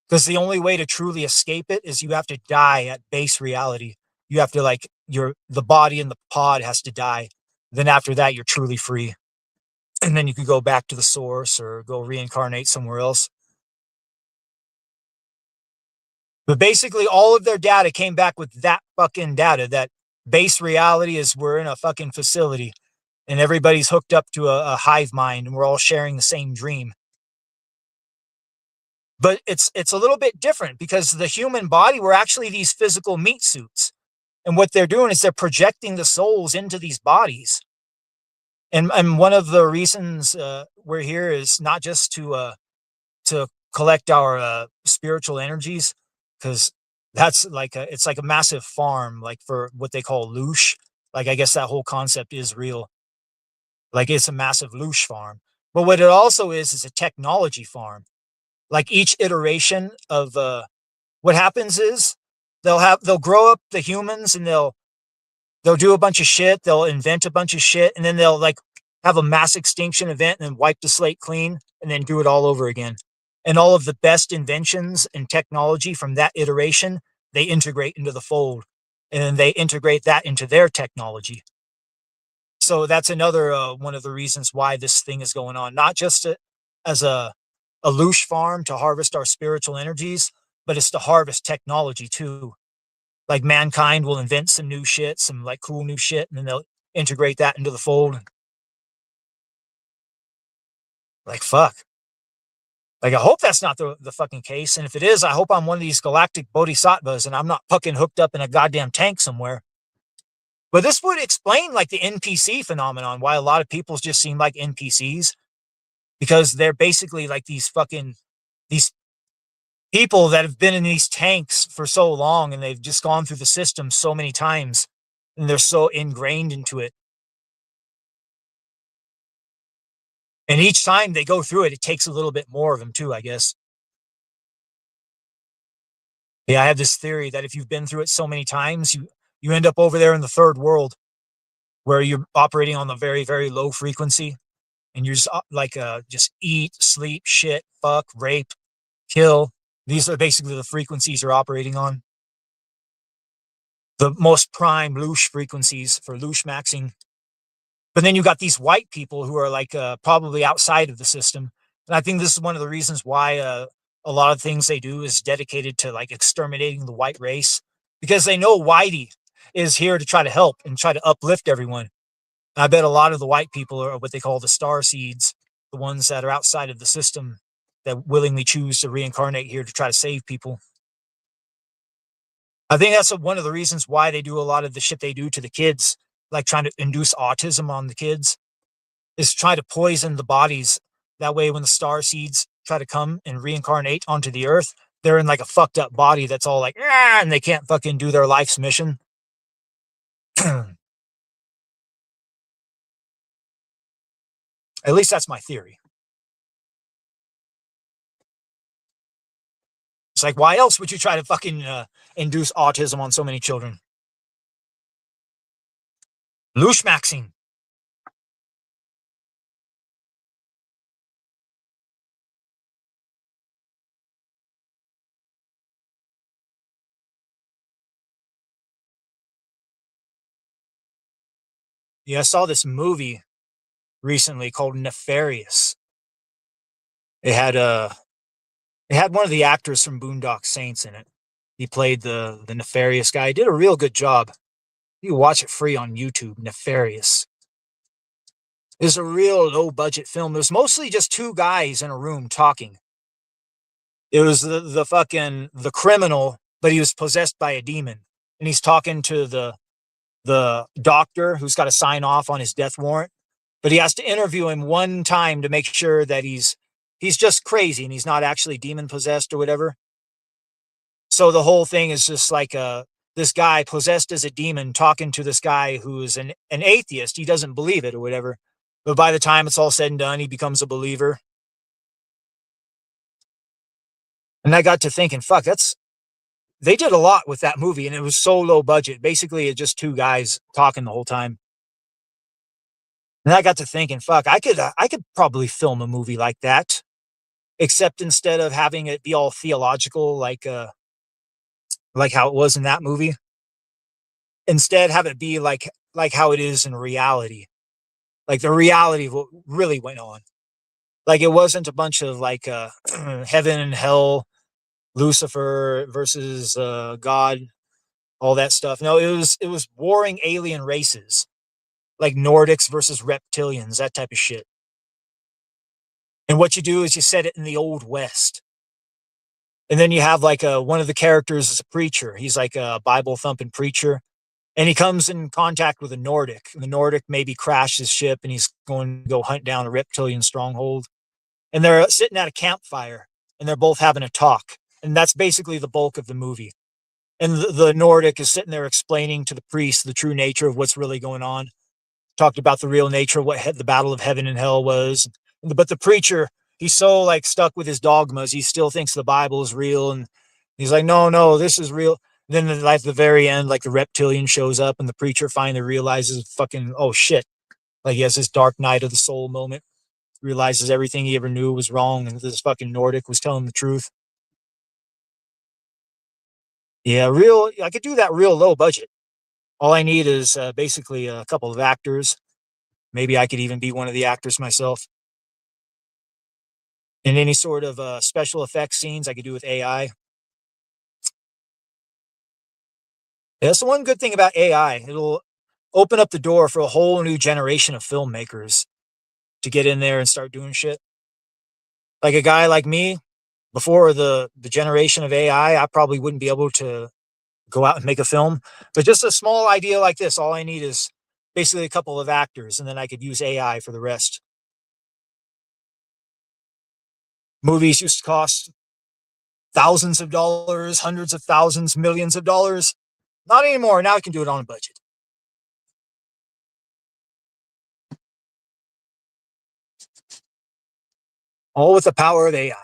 S2: Because the only way to truly escape it is you have to die at base reality. You have to like the body in the pod has to die. Then after that, you're truly free. And then you can go back to the source or go reincarnate somewhere else. But basically all of their data came back with that fucking data, that base reality is we're in a fucking facility and everybody's hooked up to a hive mind and we're all sharing the same dream. But it's a little bit different because the human body, we're actually these physical meat suits. And what they're doing is they're projecting the souls into these bodies. And one of the reasons we're here is not just to collect our spiritual energies, because that's like it's like a massive farm, like for what they call loosh. Like I guess that whole concept is real. Like it's a massive loosh farm. But what it also is a technology farm. Like each iteration of what happens is they'll grow up the humans and they'll do a bunch of shit, they'll invent a bunch of shit, and then they'll like have a mass extinction event and then wipe the slate clean and then do it all over again. And all of the best inventions and technology from that iteration, they integrate into the fold, and then they integrate that into their technology. So that's another one of the reasons why this thing is going on, not just as a loosh farm to harvest our spiritual energies, but it's to harvest technology too. Like mankind will invent some new shit, some like cool new shit, and then they'll integrate that into the fold. Like, fuck. Like, I hope that's not the fucking case. And if it is, I hope I'm one of these galactic bodhisattvas and I'm not fucking hooked up in a goddamn tank somewhere. But this would explain like the NPC phenomenon, why a lot of people just seem like NPCs, because they're basically like these people that have been in these tanks for so long and they've just gone through the system so many times and they're so ingrained into it. And each time they go through it, it takes a little bit more of them too, I guess. Yeah, I have this theory that if you've been through it so many times, you end up over there in the third world where you're operating on the very, very low frequency and you're just just eat, sleep, shit, fuck, rape, kill. These are basically the frequencies you're operating on. The most prime loosh frequencies for loosh maxing. But then you got these white people who are like probably outside of the system. And I think this is one of the reasons why a lot of things they do is dedicated to like exterminating the white race, because they know Whitey is here to try to help and try to uplift everyone. And I bet a lot of the white people are what they call the star seeds, the ones that are outside of the system that willingly choose to reincarnate here to try to save people. I think that's one of the reasons why they do a lot of the shit they do to the kids, like trying to induce autism on the kids, is try to poison the bodies. That way, when the star seeds try to come and reincarnate onto the earth, they're in like a fucked up body that's all like, ah, and they can't fucking do their life's mission. At least that's my theory. It's like, why else would you try to fucking induce autism on so many children? Loosh maxing. Yeah, I saw this movie recently called Nefarious. It had one of the actors from Boondock Saints in it. He played the nefarious guy. He did a real good job. You can watch it free on YouTube. Nefarious. It's a real low budget film. There's mostly just two guys in a room talking. It was the fucking the criminal, but he was possessed by a demon, and he's talking to the doctor who's got to sign off on his death warrant. But he has to interview him one time to make sure that he's just crazy and he's not actually demon possessed or whatever. So the whole thing is just like this guy possessed as a demon talking to this guy who is an atheist. He doesn't believe it or whatever. But by the time it's all said and done, he becomes a believer. And I got to thinking, fuck, they did a lot with that movie and it was so low budget. Basically, it's just two guys talking the whole time. And I got to thinking, fuck, I could probably film a movie like that, except instead of having it be all theological, like how it was in that movie, instead have it be like how it is in reality, like the reality of what really went on. Like it wasn't a bunch of like heaven and hell, Lucifer versus God, all that stuff. No, it was warring alien races, like Nordics versus reptilians, that type of shit. And what you do is you set it in the Old West. And then you have like one of the characters is a preacher. He's like a Bible thumping preacher. And he comes in contact with a Nordic. And the Nordic maybe crashed his ship and he's going to go hunt down a reptilian stronghold. And they're sitting at a campfire and they're both having a talk. And that's basically the bulk of the movie. And the Nordic is sitting there explaining to the priest the true nature of what's really going on. Talked about the real nature of what the battle of heaven and hell was. But the preacher, he's so like stuck with his dogmas. He still thinks the Bible is real. And he's like, no, this is real. And then at the very end, like the reptilian shows up and the preacher finally realizes fucking, oh shit. Like he has this dark night of the soul moment. realizes everything he ever knew was wrong, and this fucking Nordic was telling the truth. Yeah, I could do that real low budget. All I need is basically a couple of actors. Maybe I could even be one of the actors myself. And any sort of special effects scenes I could do with AI. Yeah, that's the one good thing about AI. It'll open up the door for a whole new generation of filmmakers to get in there and start doing shit. Like a guy like me, before the generation of AI, I probably wouldn't be able to go out and make a film. But just a small idea like this, all I need is basically a couple of actors, and then I could use AI for the rest. Movies used to cost thousands of dollars, hundreds of thousands, millions of dollars. Not anymore. Now I can do it on a budget. All with the power of AI.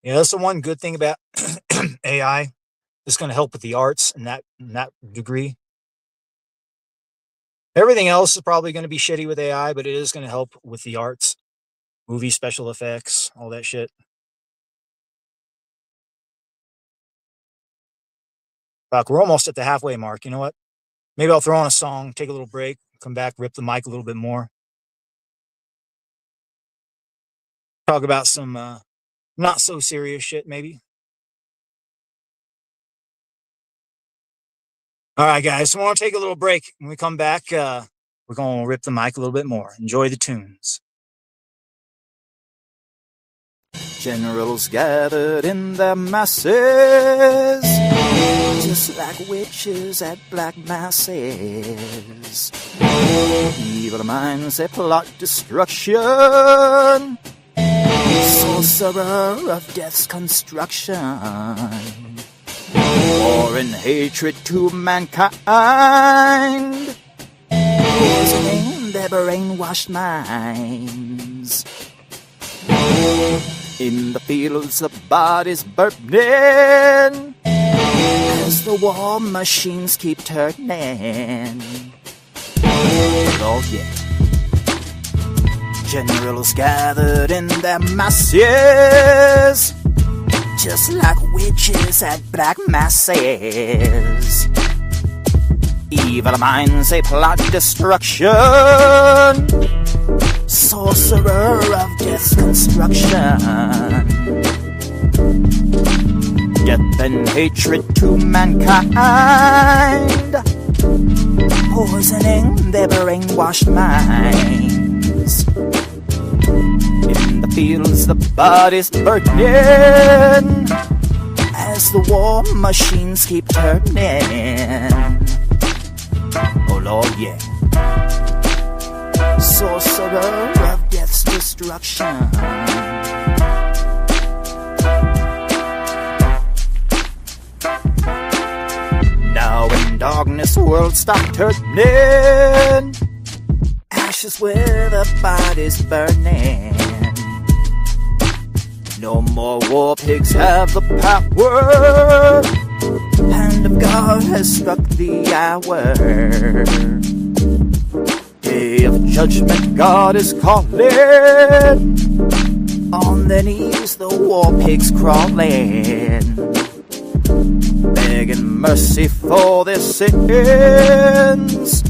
S2: Yeah, that's the one good thing about AI. It's going to help with the arts in that degree. Everything else is probably going to be shitty with AI, but it is going to help with the arts, movie special effects, all that shit. Fuck, we're almost at the halfway mark. You know what? Maybe I'll throw on a song, take a little break, come back, rip the mic a little bit more. Talk about some not so serious shit, maybe. All right, guys. So I want to take a little break. When we come back, we're going to rip the mic a little bit more. Enjoy the tunes.
S1: Generals gathered in their masses, just like witches at black masses. Evil minds, they plot destruction, sorcerer of death's construction. War and hatred to mankind, poisoning their brainwashed minds. In the fields, the bodies burning, as the war machines keep turning. Oh yeah. Generals gathered in their masses, just like witches at black masses. Evil minds, they plot destruction, sorcerer of death's construction. Death and hatred to mankind, poisoning their brainwashed minds. In the fields, the bodies burning, as the war machines keep turning. Oh Lord, yeah. Sorcerer of death's destruction. Now in darkness, world stop turning, ashes where the bodies burning. No more war pigs have the power, hand of God has struck the hour. Day of judgment, God is calling, on their knees the war pigs crawling, begging mercy for their sins.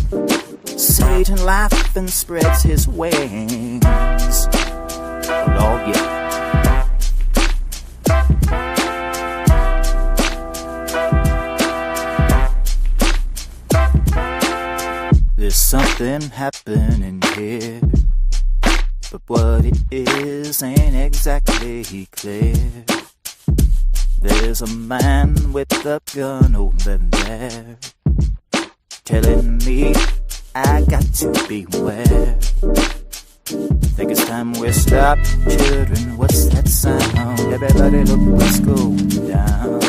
S1: Satan laughing spreads his wings. Oh Lord, yeah. There's something happening here, but what it is ain't exactly clear. There's a man with a gun over there, telling me I got to beware. Think it's time we stop, children, what's that sound? Everybody look what's going down.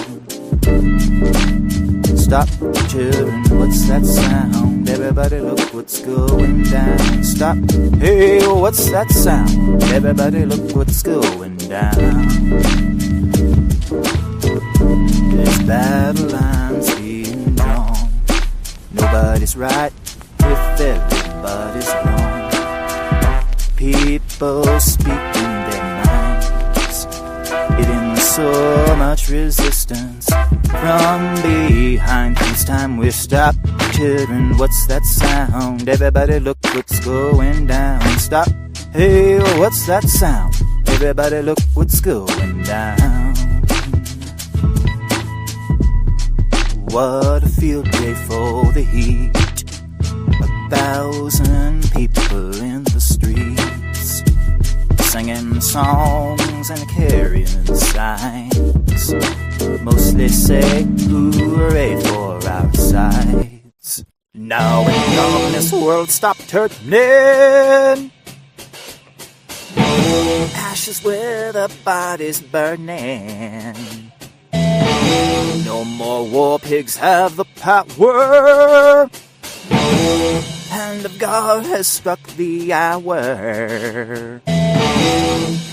S1: Stop, children, what's that sound? Everybody look what's going down. Stop, hey, what's that sound? Everybody look what's going down. There's battle lines being drawn, nobody's right everybody's wrong. People speaking their minds, hitting so much resistance from behind. This time we stop. Children, what's that sound? Everybody look what's going down. Stop. Hey, what's that sound? Everybody look what's going down. What a field day for the heat. 1,000 people in the streets, singing songs and carrying signs. Mostly say hooray for our sides. Now and on this world stop turning, ashes where the body's burning. No more war pigs have the power. Hand of God has struck the hour.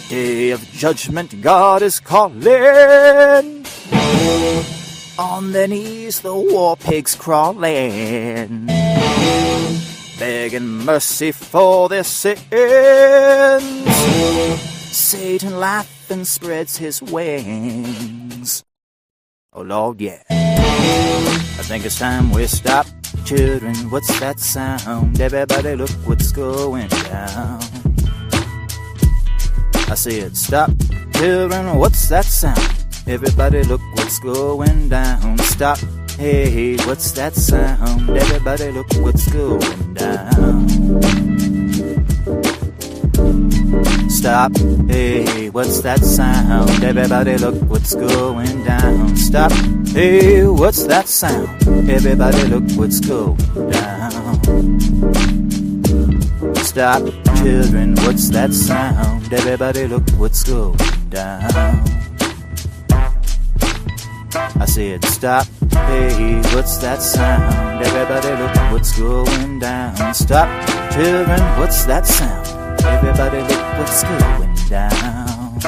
S1: Day of judgment, God is calling. On their knees, the war pigs crawling, begging mercy for their sins. Satan laughing spreads his wings. Oh Lord, yeah. I think it's time we stop. Children, what's that sound? Everybody look what's going down. I said stop. Children, what's that sound? Everybody look what's going down. Stop. Hey, what's that sound? Everybody look what's going down. Stop. Hey, what's that sound? Everybody look what's going down. Stop. Hey, what's that sound? Everybody look what's going down. Stop. Children, what's that sound? Everybody look what's going down. I said stop. Hey, what's that sound? Everybody look what's going down. Stop. Children, what's that sound? Everybody look what's going down.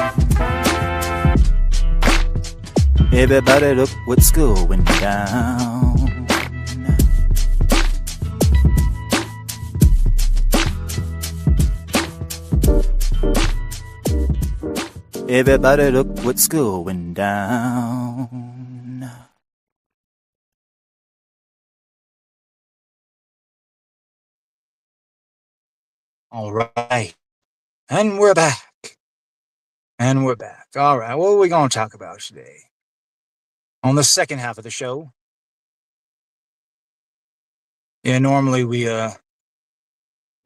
S1: Everybody look what's going down. Everybody look what's going down.
S2: All right. And we're back. And we're back. All right. What are we going to talk about today? On the second half of the show. Yeah, normally we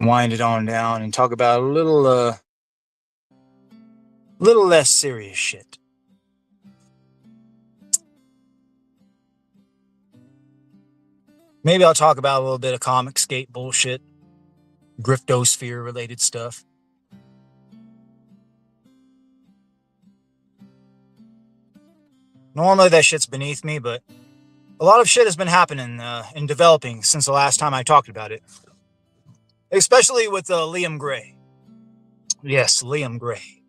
S2: wind it on down and talk about a little less serious shit. Maybe I'll talk about a little bit of comic skate bullshit. Griftosphere related stuff. Normally that shit's beneath me, but a lot of shit has been happening and developing since the last time I talked about it. Especially with Liam Gray. Yes, Liam Gray.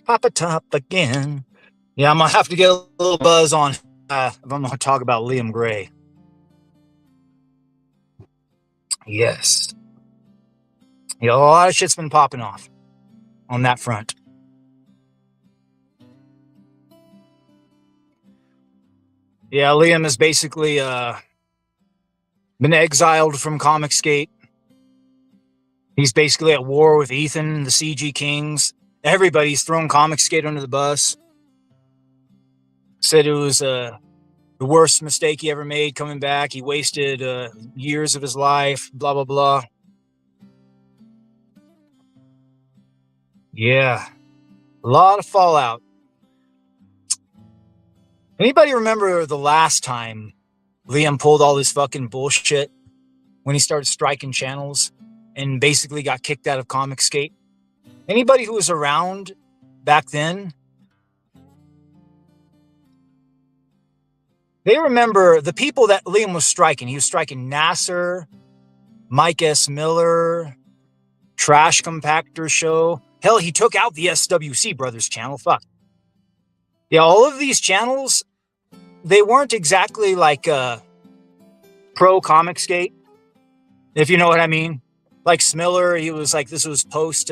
S2: Papa Top again. Yeah, I'm going to have to get a little buzz on if I'm going to talk about Liam Gray. Yes. Yeah, a lot of shit's been popping off on that front. Yeah, Liam has basically been exiled from Comic Skate. He's basically at war with Ethan, the CG Kings. Everybody's thrown Comic Skate under the bus. Said it was the worst mistake he ever made coming back. He wasted years of his life, blah, blah, blah. Yeah. A lot of fallout. Anybody remember the last time Liam pulled all this fucking bullshit when he started striking channels and basically got kicked out of Comic Skate? Anybody who was around back then, they remember the people that Liam was striking. He was striking Nasser, Mike S. Miller, Trash Compactor Show. Hell, he took out the SWC Brothers channel. Fuck. Yeah, all of these channels, they weren't exactly like pro comic skate, if you know what I mean. Like Smiller, he was like, this was post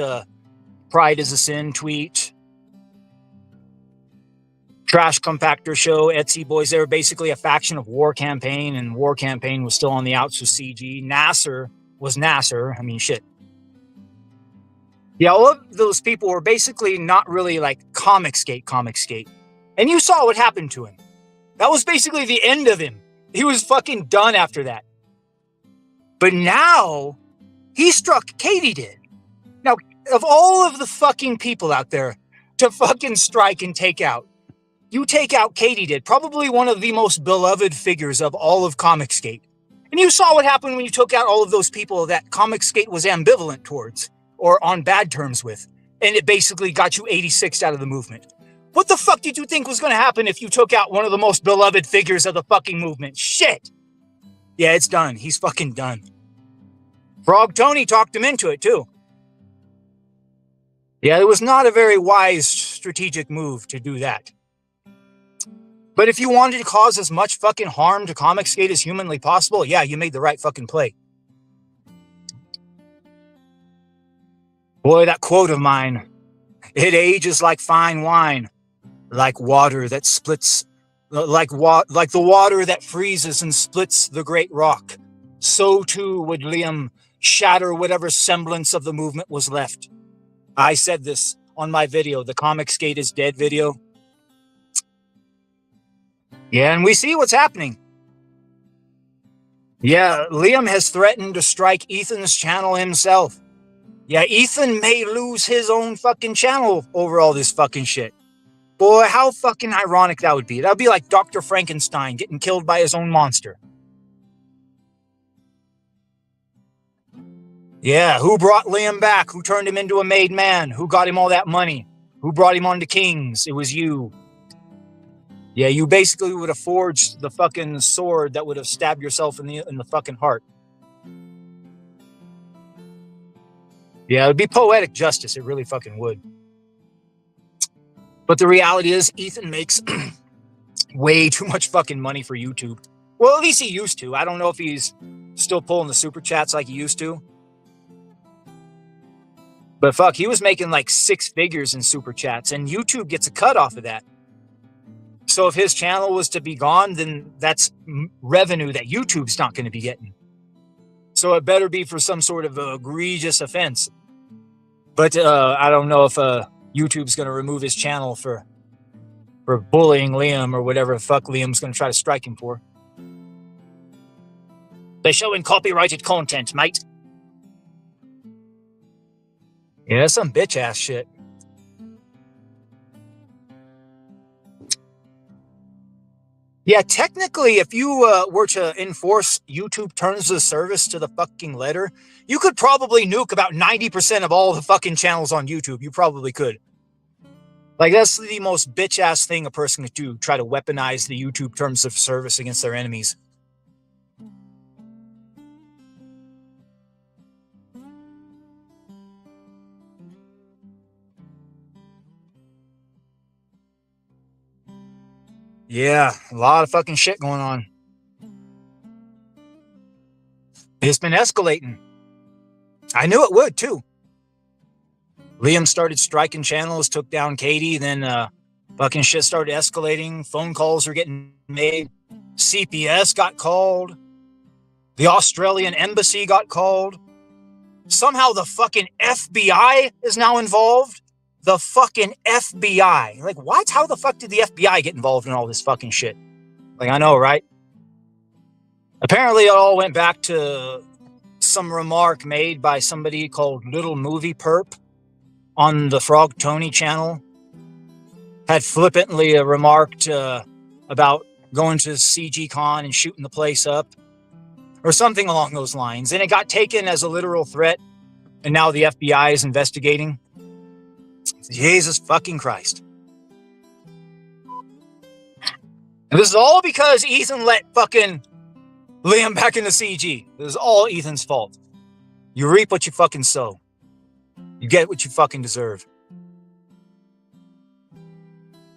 S2: Pride is a Sin tweet. Trash Compactor Show, Etsy Boys, they were basically a faction of War Campaign, and War Campaign was still on the outs with CG. Nasser was Nasser. I mean, shit. Yeah, all of those people were basically not really like comic skate. And you saw what happened to him. That was basically the end of him. He was fucking done after that. But now, he struck Katie did. Now, of all of the fucking people out there to fucking strike and take out, you take out Katie did, probably one of the most beloved figures of all of comic skate. And you saw what happened when you took out all of those people that comic skate was ambivalent towards or on bad terms with. And it basically got you 86 out of the movement. What the fuck did you think was going to happen if you took out one of the most beloved figures of the fucking movement? Shit. Yeah, it's done. He's fucking done. Frog Tony talked him into it too. Yeah, it was not a very wise strategic move to do that. But if you wanted to cause as much fucking harm to comic skate as humanly possible, yeah, you made the right fucking play. Boy, that quote of mine, it ages like fine wine, like water that splits, like the water that freezes and splits the great rock. So too would Liam shatter whatever semblance of the movement was left. I said this on my video, the Comic Skate is Dead video. Yeah, and we see what's happening. Yeah, Liam has threatened to strike Ethan's channel himself. Yeah, Ethan may lose his own fucking channel over all this fucking shit. Boy, how fucking ironic that would be. That would be like Dr. Frankenstein getting killed by his own monster. Yeah, who brought Liam back? Who turned him into a made man? Who got him all that money? Who brought him on to Kings? It was you. Yeah, you basically would have forged the fucking sword that would have stabbed yourself in the fucking heart. Yeah, it would be poetic justice. It really fucking would. But the reality is, Ethan makes way too much fucking money for YouTube. Well, at least he used to. I don't know if he's still pulling the super chats like he used to. But fuck, he was making like 6 figures in super chats, and YouTube gets a cut off of that. So if his channel was to be gone, then that's revenue that YouTube's not going to be getting. So it better be for some sort of egregious offense. But I don't know if YouTube's going to remove his channel for bullying Liam or whatever the fuck Liam's going to try to strike him for. They're showing copyrighted content, mate. Yeah, that's some bitch-ass shit. Yeah, technically, if you were to enforce YouTube terms of service to the fucking letter, you could probably nuke about 90% of all the fucking channels on YouTube. You probably could. Like, that's the most bitch-ass thing a person could do, try to weaponize the YouTube terms of service against their enemies. Yeah, a lot of fucking shit going on. It's been escalating. I knew it would, too. Liam started striking channels, took down Katie, then fucking shit started escalating. Phone calls were getting made. CPS got called. The Australian embassy got called. Somehow the fucking FBI is now involved. The fucking FBI. Like, what? How the fuck did the FBI get involved in all this fucking shit? Like, I know, right? Apparently, it all went back to some remark made by somebody called Little Movie Perp on the Frog Tony channel. Had flippantly remarked about going to CG Con and shooting the place up. Or something along those lines. And it got taken as a literal threat. And now the FBI is investigating. Jesus fucking Christ. And this is all because Ethan let fucking Liam back into CG. This is all Ethan's fault. You reap what you fucking sow. You get what you fucking deserve.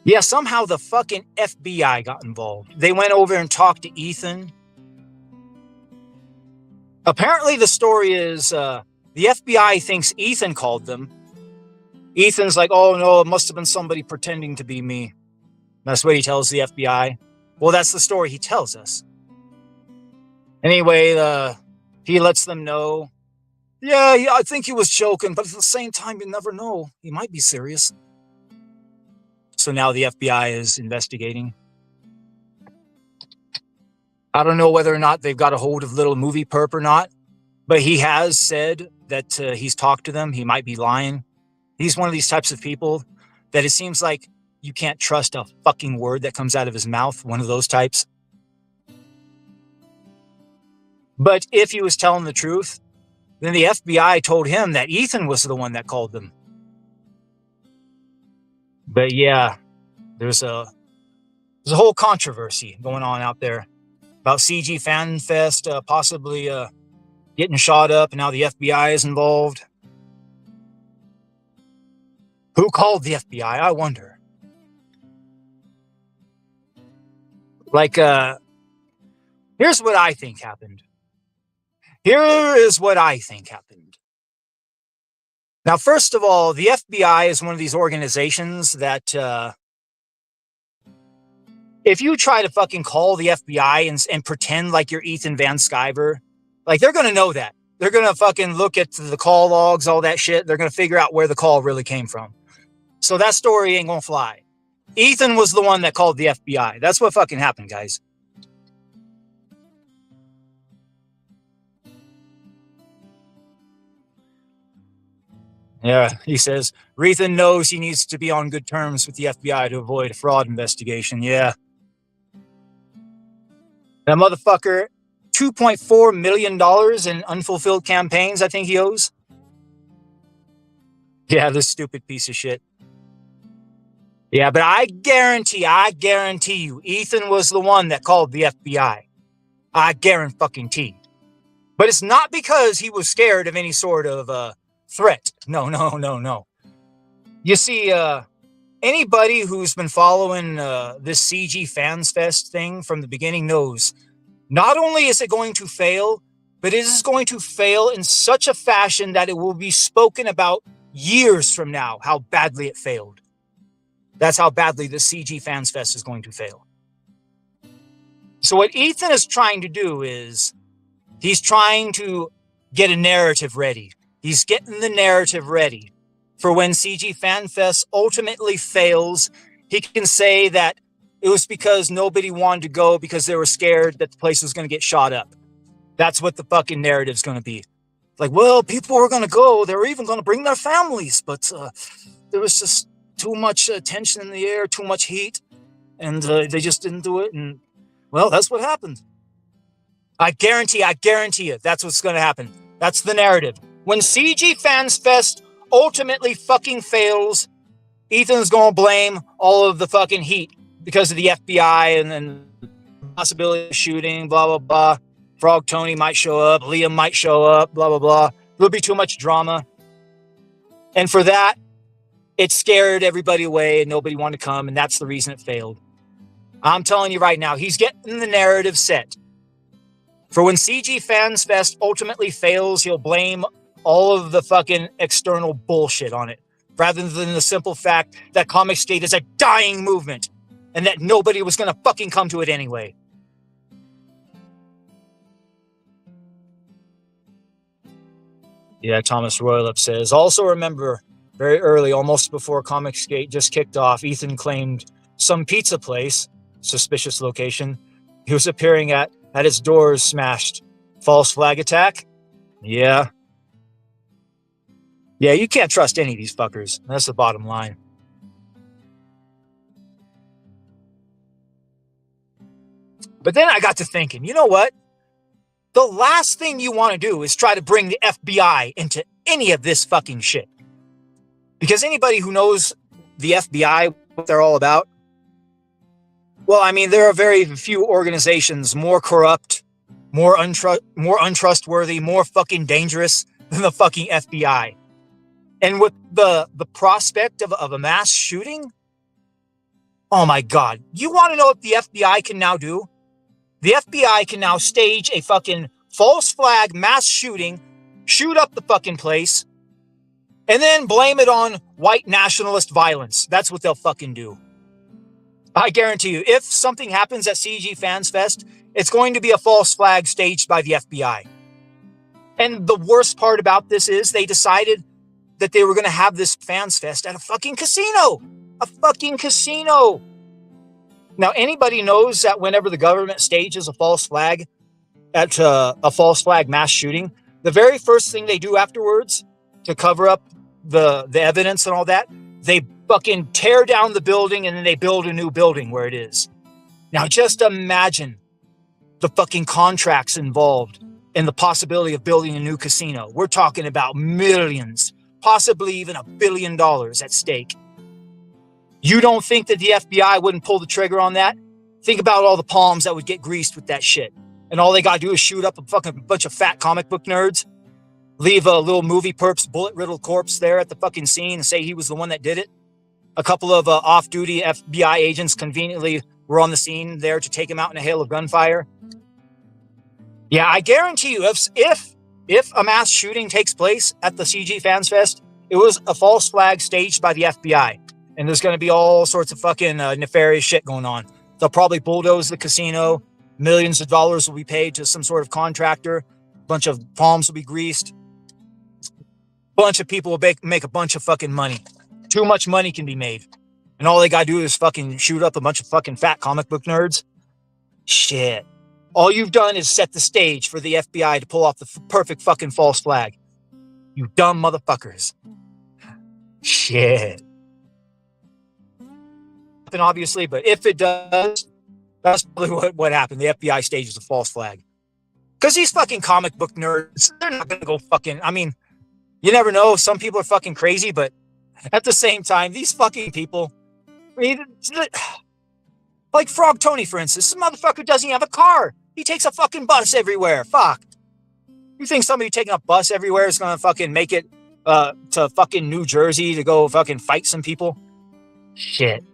S2: Yeah, somehow the fucking FBI got involved. They went over and talked to Ethan. Apparently the story is the FBI thinks Ethan called them. Ethan's like, oh no, it must have been somebody pretending to be me. That's what he tells the FBI. Well, that's the story he tells us. Anyway, he lets them know, yeah, I think he was joking, but at the same time, you never know. He might be serious. So now the FBI is investigating. I don't know whether or not they've got a hold of little movie perp or not, but he has said that he's talked to them. He might be lying. He's one of these types of people that it seems like you can't trust a fucking word that comes out of his mouth, one of those types. But if he was telling the truth, then the FBI told him that Ethan was the one that called them. But yeah, there's a whole controversy going on out there about CG Fan Fest possibly getting shot up, and now the FBI is involved. Who called the FBI? I wonder. Like, here's what I think happened. Here is what I think happened. Now, first of all, the FBI is one of these organizations that if you try to fucking call the FBI and pretend like you're Ethan Van Sciver, like they're going to know that. They're going to fucking look at the call logs, all that shit. They're going to figure out where the call really came from. So that story ain't going to fly. Ethan was the one that called the FBI. That's what fucking happened, guys. Yeah, he says, Ethan knows he needs to be on good terms with the FBI to avoid a fraud investigation. Yeah. That motherfucker, $2.4 million in unfulfilled campaigns, I think he owes. Yeah, this stupid piece of shit. Yeah, but I guarantee you, Ethan was the one that called the FBI. I guarantee. But it's not because he was scared of any sort of threat. No. You see, anybody who's been following this CG Fans Fest thing from the beginning knows not only is it going to fail, but it is going to fail in such a fashion that it will be spoken about years from now, how badly it failed. That's how badly the CG Fans Fest is going to fail. So what Ethan is trying to do is he's trying to get a narrative ready. He's getting the narrative ready for when CG Fan Fest ultimately fails. He can say that it was because nobody wanted to go because they were scared that the place was going to get shot up. That's what the fucking narrative's going to be. Like, well, people were going to go. They were even going to bring their families, but there was just too much tension in the air, too much heat, and they just didn't do it. And, well, that's what happened. I guarantee you, that's what's going to happen. That's the narrative. When CG Fans Fest ultimately fucking fails, Ethan's going to blame all of the fucking heat because of the FBI and then possibility of shooting, blah, blah, blah. Frog Tony might show up. Liam might show up, blah, blah, blah. There'll be too much drama. And for that, it scared everybody away and nobody wanted to come, and that's the reason it failed. I'm telling you right now, he's getting the narrative set. For when CG Fans Fest ultimately fails, he'll blame all of the fucking external bullshit on it, rather than the simple fact that Comicsgate is a dying movement and that nobody was going to fucking come to it anyway. Yeah, Thomas Roylup says, also remember, very early, almost before Comicsgate just kicked off, Ethan claimed some pizza place, suspicious location, he was appearing at had its doors smashed. False flag attack? Yeah. Yeah, you can't trust any of these fuckers. That's the bottom line. But then I got to thinking, you know what? The last thing you want to do is try to bring the FBI into any of this fucking shit. Because anybody who knows the FBI, what they're all about, well, I mean, there are very few organizations more corrupt, more untrustworthy, more fucking dangerous than the fucking FBI. And with the prospect of a mass shooting, oh my God, you want to know what the FBI can now do? The FBI can now stage a fucking false flag, mass shooting, shoot up the fucking place, and then blame it on white nationalist violence. That's what they'll fucking do. I guarantee you, if something happens at CG Fans Fest, it's going to be a false flag staged by the FBI. And the worst part about this is they decided that they were going to have this Fans Fest at a fucking casino. A fucking casino. Now, anybody knows that whenever the government stages a false flag at a false flag mass shooting, the very first thing they do afterwards to cover up the evidence and all that, they fucking tear down the building and then they build a new building where it is. Now, just imagine the fucking contracts involved in the possibility of building a new casino. We're talking about millions, possibly even $1 billion at stake. You don't think that the FBI wouldn't pull the trigger on that? Think about all the palms that would get greased with that shit. And all they got to do is shoot up a fucking bunch of fat comic book nerds, leave a little movie perp's bullet-riddled corpse there at the fucking scene and say he was the one that did it. A couple of off-duty FBI agents conveniently were on the scene there to take him out in a hail of gunfire. Yeah, I guarantee you, if a mass shooting takes place at the CG Fans Fest, it was a false flag staged by the FBI. And there's going to be all sorts of fucking nefarious shit going on. They'll probably bulldoze the casino. Millions of dollars will be paid to some sort of contractor. A bunch of palms will be greased. A bunch of people will make a bunch of fucking money. Too much money can be made. And all they got to do is fucking shoot up a bunch of fucking fat comic book nerds. Shit. All you've done is set the stage for the FBI to pull off the perfect fucking false flag. You dumb motherfuckers. Shit. Obviously, but if it does, that's probably what happened. The FBI stages a false flag. Because these fucking comic book nerds, they're not going to go fucking... I mean, you never know. Some people are fucking crazy, but at the same time, these fucking people... I mean, like Frog Tony, for instance. This motherfucker doesn't even have a car. He takes a fucking bus everywhere. Fuck. You think somebody taking a bus everywhere is going to fucking make it to fucking New Jersey to go fucking fight some people? Shit.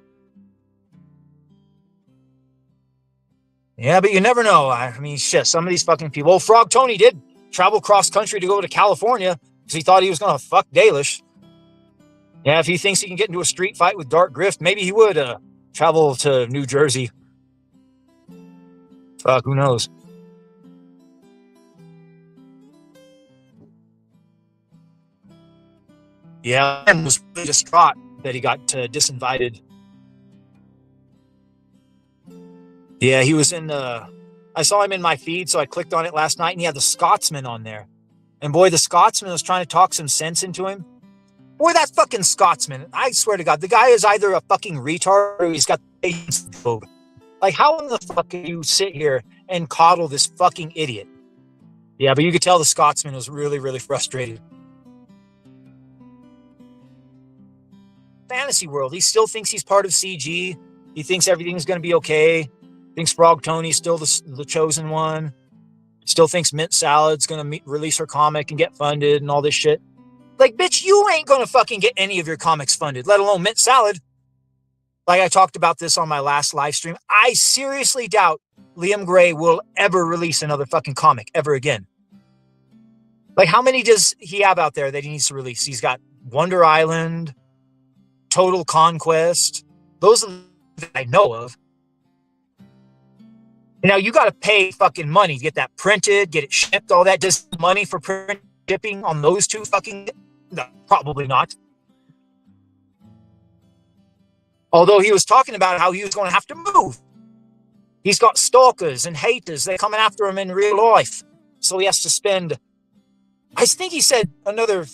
S2: Yeah, but you never know. I mean, shit, some of these fucking people... Well, Frog Tony did travel cross country to go to California because he thought he was going to fuck Dalish. Yeah, if he thinks he can get into a street fight with Dark Grift, maybe he would travel to New Jersey. Fuck, who knows? Yeah, and was really distraught that he got disinvited. Yeah, he was in I saw him in my feed, so I clicked on it last night, and he had the Scotsman on there. And boy, the Scotsman was trying to talk some sense into him. Boy, that fucking Scotsman, I swear to God, the guy is either a fucking retard or he's got phobe. Like, how in the fuck can you sit here and coddle this fucking idiot? Yeah, but you could tell the Scotsman was really, really frustrated. Fantasy world, he still thinks he's part of CG. He thinks everything's going to be okay. Thinks Frog Tony's still the chosen one. Still thinks Mint Salad's going to release her comic and get funded and all this shit. Like, bitch, you ain't going to fucking get any of your comics funded, let alone Mint Salad. Like I talked about this on my last live stream. I seriously doubt Liam Gray will ever release another fucking comic ever again. Like, how many does he have out there that he needs to release? He's got Wonder Island, Total Conquest. Those are that I know of. Now, you got to pay fucking money to get that printed, get it shipped, all that. Does money for print shipping on those two fucking... No, probably not. Although he was talking about how he was going to have to move. He's got stalkers and haters. They're coming after him in real life. So he has to spend... I think he said another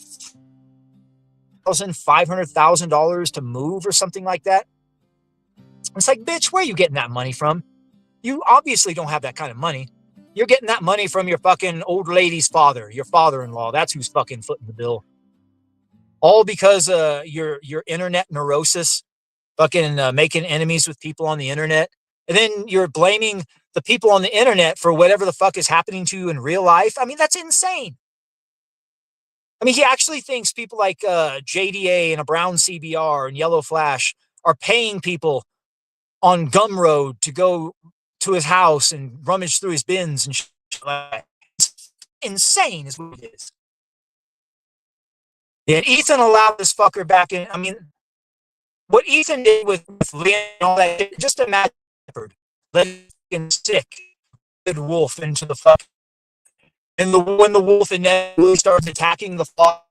S2: $500,000 to move or something like that. It's like, bitch, where are you getting that money from? You obviously don't have that kind of money. You're getting that money from your fucking old lady's father, your father-in-law. That's who's fucking footing the bill. All because your internet neurosis, fucking making enemies with people on the internet. And then you're blaming the people on the internet for whatever the fuck is happening to you in real life. I mean, that's insane. I mean, he actually thinks people like JDA and a brown CBR and Yellow Flash are paying people on Gumroad to go to his house and rummage through his bins and shit like that. It's insane is what it is. Yeah, Ethan allowed this fucker back in. I mean, what Ethan did with Liam and all that, just imagine let him stick the wolf into the fuck. And when the wolf inevitably starts attacking the flock,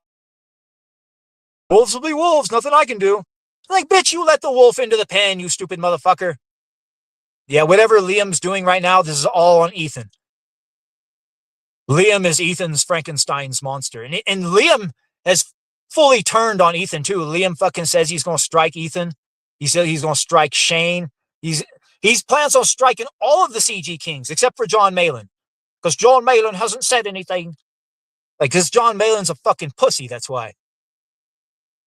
S2: wolves will be wolves, nothing I can do. Like, bitch, you let the wolf into the pen, you stupid motherfucker. Yeah, whatever Liam's doing right now, this is all on Ethan. Liam is Ethan's Frankenstein's monster. And Liam has fully turned on Ethan, too. Liam fucking says he's going to strike Ethan. He said he's going to strike Shane. He's plans on striking all of the CG Kings, except for John Malin. Because John Malin hasn't said anything. Like, because John Malin's a fucking pussy, that's why.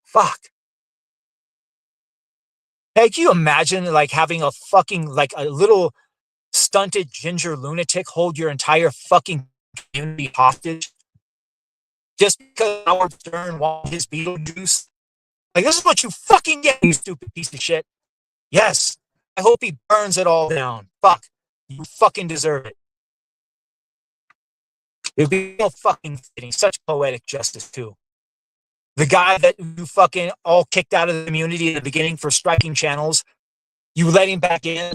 S2: Fuck. Hey, can you imagine, like, having a fucking, like, a little stunted ginger lunatic hold your entire fucking community hostage? Just because Howard Stern wanted his Beetlejuice? Like, this is what you fucking get, you stupid piece of shit. Yes. I hope he burns it all down. Fuck. You fucking deserve it. It would be no fucking fitting. Such poetic justice, too. The guy that you fucking all kicked out of the community at the beginning for striking channels, you let him back in,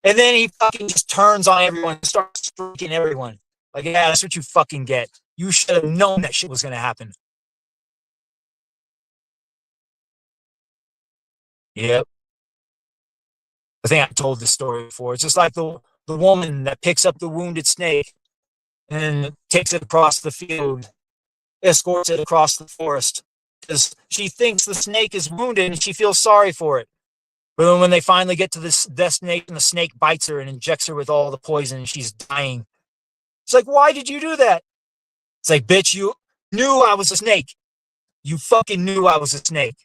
S2: and then he fucking just turns on everyone and starts striking everyone. Like, yeah, that's what you fucking get. You should have known that shit was going to happen. Yep. I think I told this story before. It's just like the woman that picks up the wounded snake and takes it across the field, escorts it across the forest, because she thinks the snake is wounded and she feels sorry for it. But then when they finally get to this destination, the snake bites her and injects her with all the poison and she's dying. It's like, why did you do that? It's like, bitch, you knew I was a snake. You fucking knew I was a snake.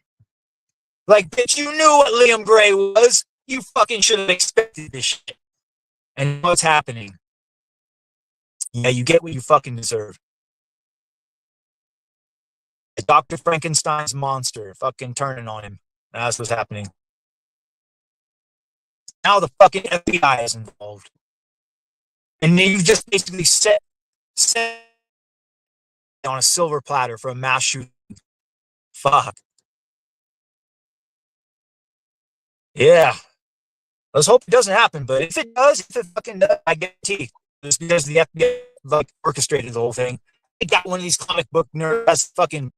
S2: Like, bitch, you knew what Liam Gray was. You fucking should have expected this shit. And what's happening? Yeah, you get what you fucking deserve. Dr. Frankenstein's monster fucking turning on him. That's what's happening. Now the fucking FBI is involved. And then you just basically set on a silver platter for a mass shooting. Fuck. Yeah. Let's hope it doesn't happen, but if it does, if it fucking does, I guarantee it's because the FBI like orchestrated the whole thing. They got one of these comic book nerds that's fucking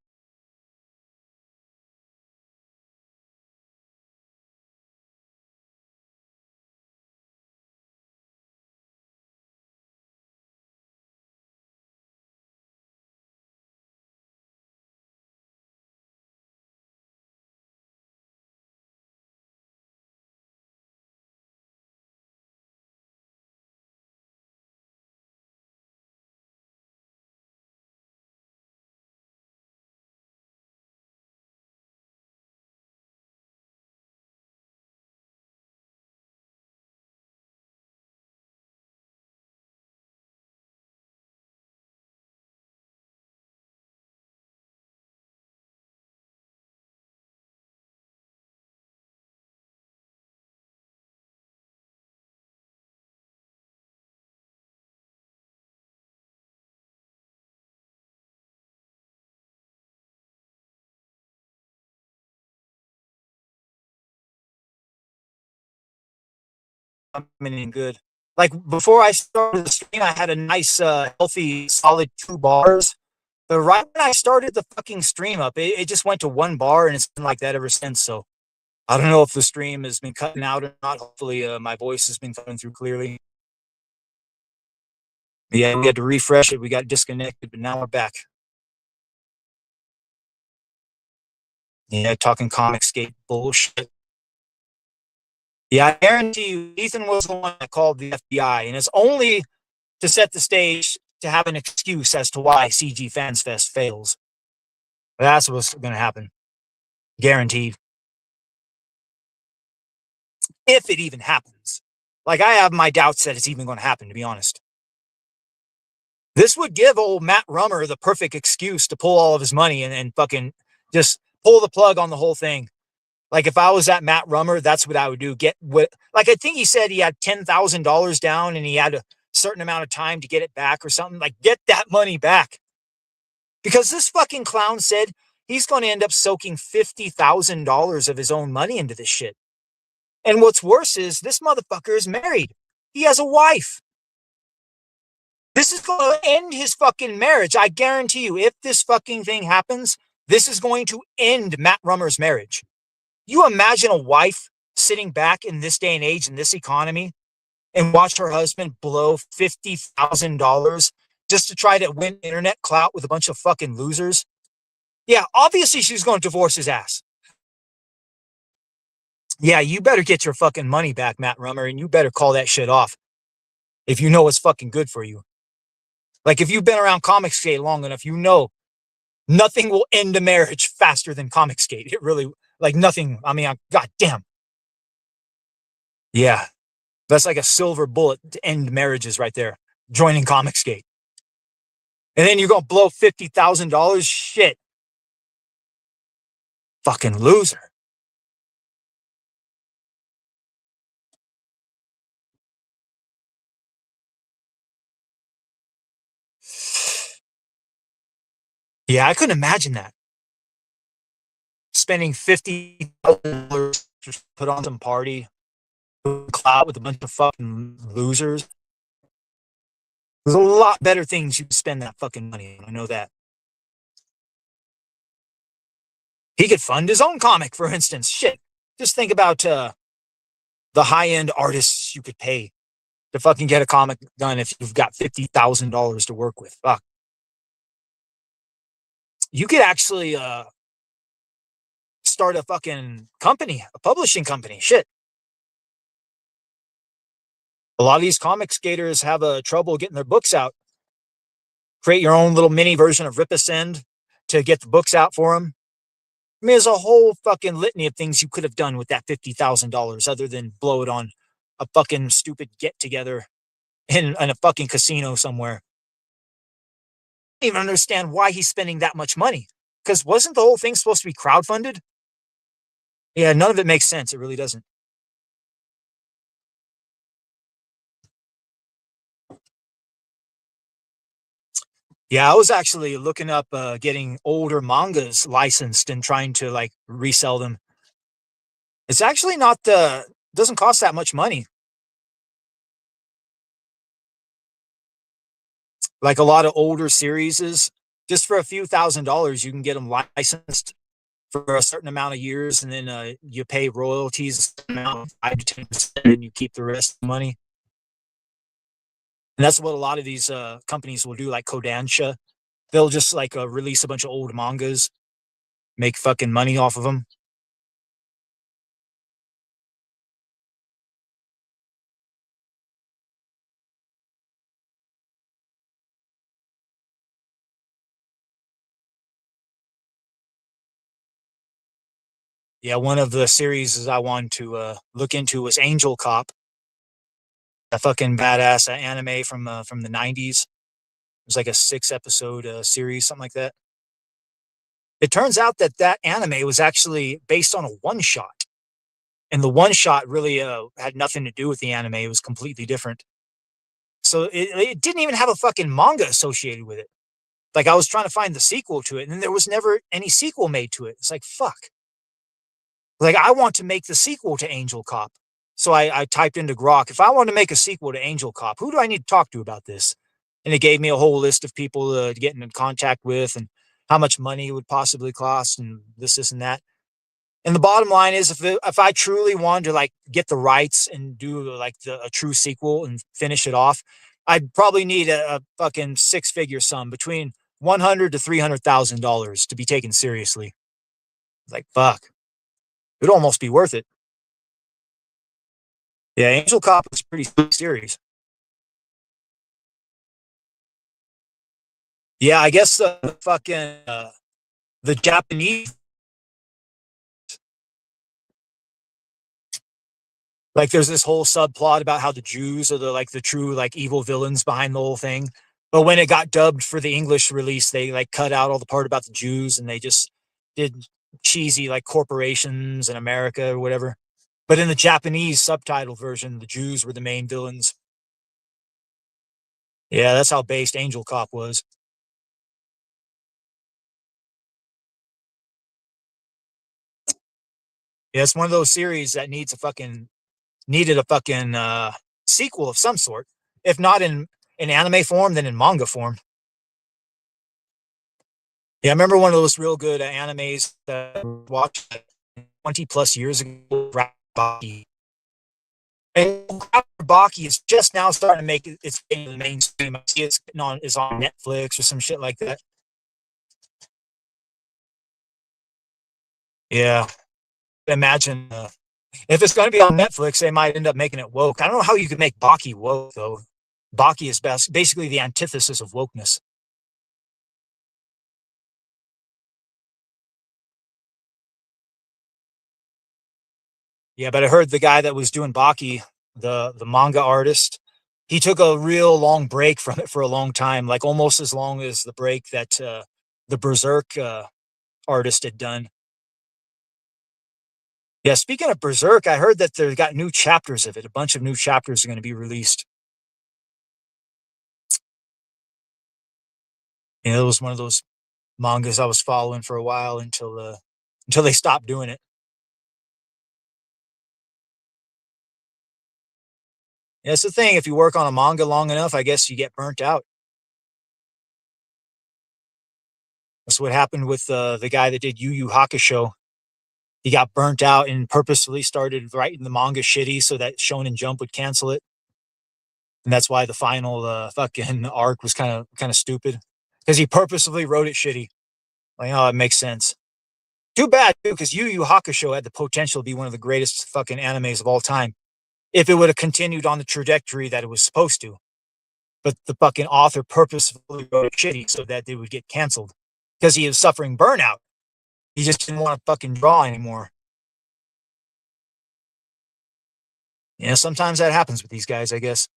S2: coming in good. Like before I started the stream, I had a nice, healthy, solid 2 bars. But right when I started the fucking stream up, it just went to 1 bar, and it's been like that ever since. So I don't know if the stream has been cutting out or not. Hopefully, my voice has been coming through clearly. Yeah, we had to refresh it. We got disconnected, but now we're back. Yeah, talking Comicscape bullshit. Yeah, I guarantee you, Ethan was the one that called the FBI, and it's only to set the stage to have an excuse as to why CG Fans Fest fails. That's what's going to happen. Guaranteed. If it even happens. Like, I have my doubts that it's even going to happen, to be honest. This would give old Matt Rummer the perfect excuse to pull all of his money and fucking just pull the plug on the whole thing. Like, if I was at Matt Rummer, that's what I would do. Get what, like, I think he said he had $10,000 down and he had certain amount of time to get it back or something. Like, get that money back. Because this fucking clown said he's going to end up soaking $50,000 of his own money into this shit. And what's worse is this motherfucker is married. He has a wife. This is going to end his fucking marriage. I guarantee you, if this fucking thing happens, this is going to end Matt Rummer's marriage. You imagine a wife sitting back in this day and age, in this economy, and watch her husband blow $50,000 just to try to win internet clout with a bunch of fucking losers? Yeah, obviously she's going to divorce his ass. Yeah, you better get your fucking money back, Matt Rummer, and you better call that shit off if you know what's fucking good for you. Like, if you've been around Comicsgate long enough, you know nothing will end a marriage faster than Comicsgate. It really, like, nothing. I mean, goddamn. Yeah, that's like a silver bullet to end marriages right there. Joining Comicsgate. And then you're going to blow $50,000? Shit. Fucking loser. Yeah, I couldn't imagine that. Spending $50,000 to put on some party, clout with a bunch of fucking losers. There's a lot better things you can spend that fucking money on. I know that. He could fund his own comic, for instance. Shit. Just think about the high-end artists you could pay to fucking get a comic done if you've got $50,000 to work with. Fuck. You could actually start a fucking company, a publishing company. Shit. A lot of these comic skaters have trouble getting their books out. Create your own little mini version of Ripasend to get the books out for them. I mean, there's a whole fucking litany of things you could have done with that $50,000 other than blow it on a fucking stupid get-together in a fucking casino somewhere. I don't even understand why he's spending that much money. Because wasn't the whole thing supposed to be crowdfunded? Yeah, none of it makes sense. It really doesn't. Yeah, I was actually looking up getting older mangas licensed and trying to like resell them. It's actually not doesn't cost that much money. Like a lot of older series, just for a few $1,000s, you can get them licensed for a certain amount of years, and then you pay royalties, amount 5 to 10%, and you keep the rest of the money. And that's what a lot of these companies will do, like Kodansha. They'll just like release a bunch of old mangas, make fucking money off of them. Yeah, one of the series I wanted to look into was Angel Cop, a fucking badass anime from the 90s. It was like a 6-episode series, something like that. It turns out that anime was actually based on a one-shot. And the one-shot really had nothing to do with the anime. It was completely different. So it didn't even have a fucking manga associated with it. Like, I was trying to find the sequel to it, and then there was never any sequel made to it. It's like, fuck. Like, I want to make the sequel to Angel Cop. So I typed into Grok, if I want to make a sequel to Angel Cop, who do I need to talk to about this? And it gave me a whole list of people to get in contact with and how much money it would possibly cost and this, and that. And the bottom line is, if I truly wanted to like get the rights and do like a true sequel and finish it off, I'd probably need a fucking 6-figure sum between $100,000 to $300,000 to be taken seriously. Like, fuck. It'd almost be worth it. Yeah, Angel Cop was pretty serious. Yeah, I guess the Japanese, like, there's this whole subplot about how the Jews are the true like evil villains behind the whole thing. But when it got dubbed for the English release, they like cut out all the part about the Jews and they just did cheesy like corporations in America or whatever. But in the Japanese subtitle version, the Jews were the main villains. Yeah, that's how based Angel Cop was. Yeah, it's one of those series that needed a fucking sequel of some sort. If not in anime form, then in manga form. Yeah, I remember one of those real good animes that I watched like 20 plus years ago, Baki. And Baki is just now starting to make its way to the mainstream. I see it's is on Netflix or some shit like that. Yeah, imagine if it's going to be on Netflix, they might end up making it woke. I don't know how you could make Baki woke though. Baki is basically the antithesis of wokeness. Yeah, but I heard the guy that was doing Baki, the manga artist, he took a real long break from it for a long time, like almost as long as the break that the Berserk artist had done. Yeah, speaking of Berserk, I heard that they've got new chapters of it. A bunch of new chapters are going to be released. Yeah, it was one of those mangas I was following for a while until they stopped doing it. Yeah, that's the thing. If you work on a manga long enough, I guess you get burnt out. That's what happened with the guy that did Yu Yu Hakusho. He got burnt out and purposefully started writing the manga shitty so that Shonen Jump would cancel it. And that's why the final fucking arc was kind of stupid because he purposefully wrote it shitty. Like, oh, it makes sense. Too bad, too, because Yu Yu Hakusho had the potential to be one of the greatest fucking animes of all time if it would have continued on the trajectory that it was supposed to. But the fucking author purposefully wrote it shitty so that they would get canceled because he was suffering burnout. He just didn't want to fucking draw anymore. Yeah, sometimes that happens with these guys, I guess.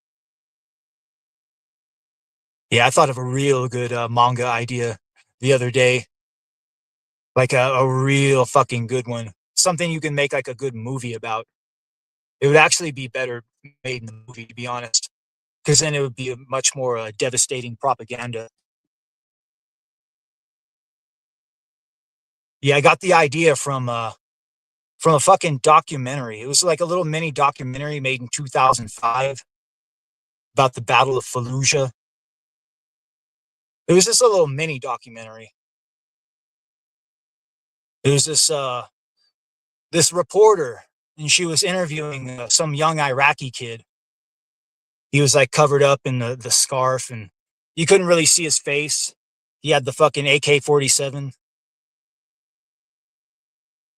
S2: Yeah, I thought of a real good manga idea the other day, like a real fucking good one. Something you can make like a good movie about. It would actually be better made in the movie, to be honest, because then it would be a much more devastating propaganda. Yeah, I got the idea from a fucking documentary. It was like a little mini documentary made in 2005 about the Battle of Fallujah. It was just a little mini documentary. It was this reporter, and she was interviewing some young Iraqi kid. He was like covered up in the scarf, and you couldn't really see his face. He had the fucking AK-47,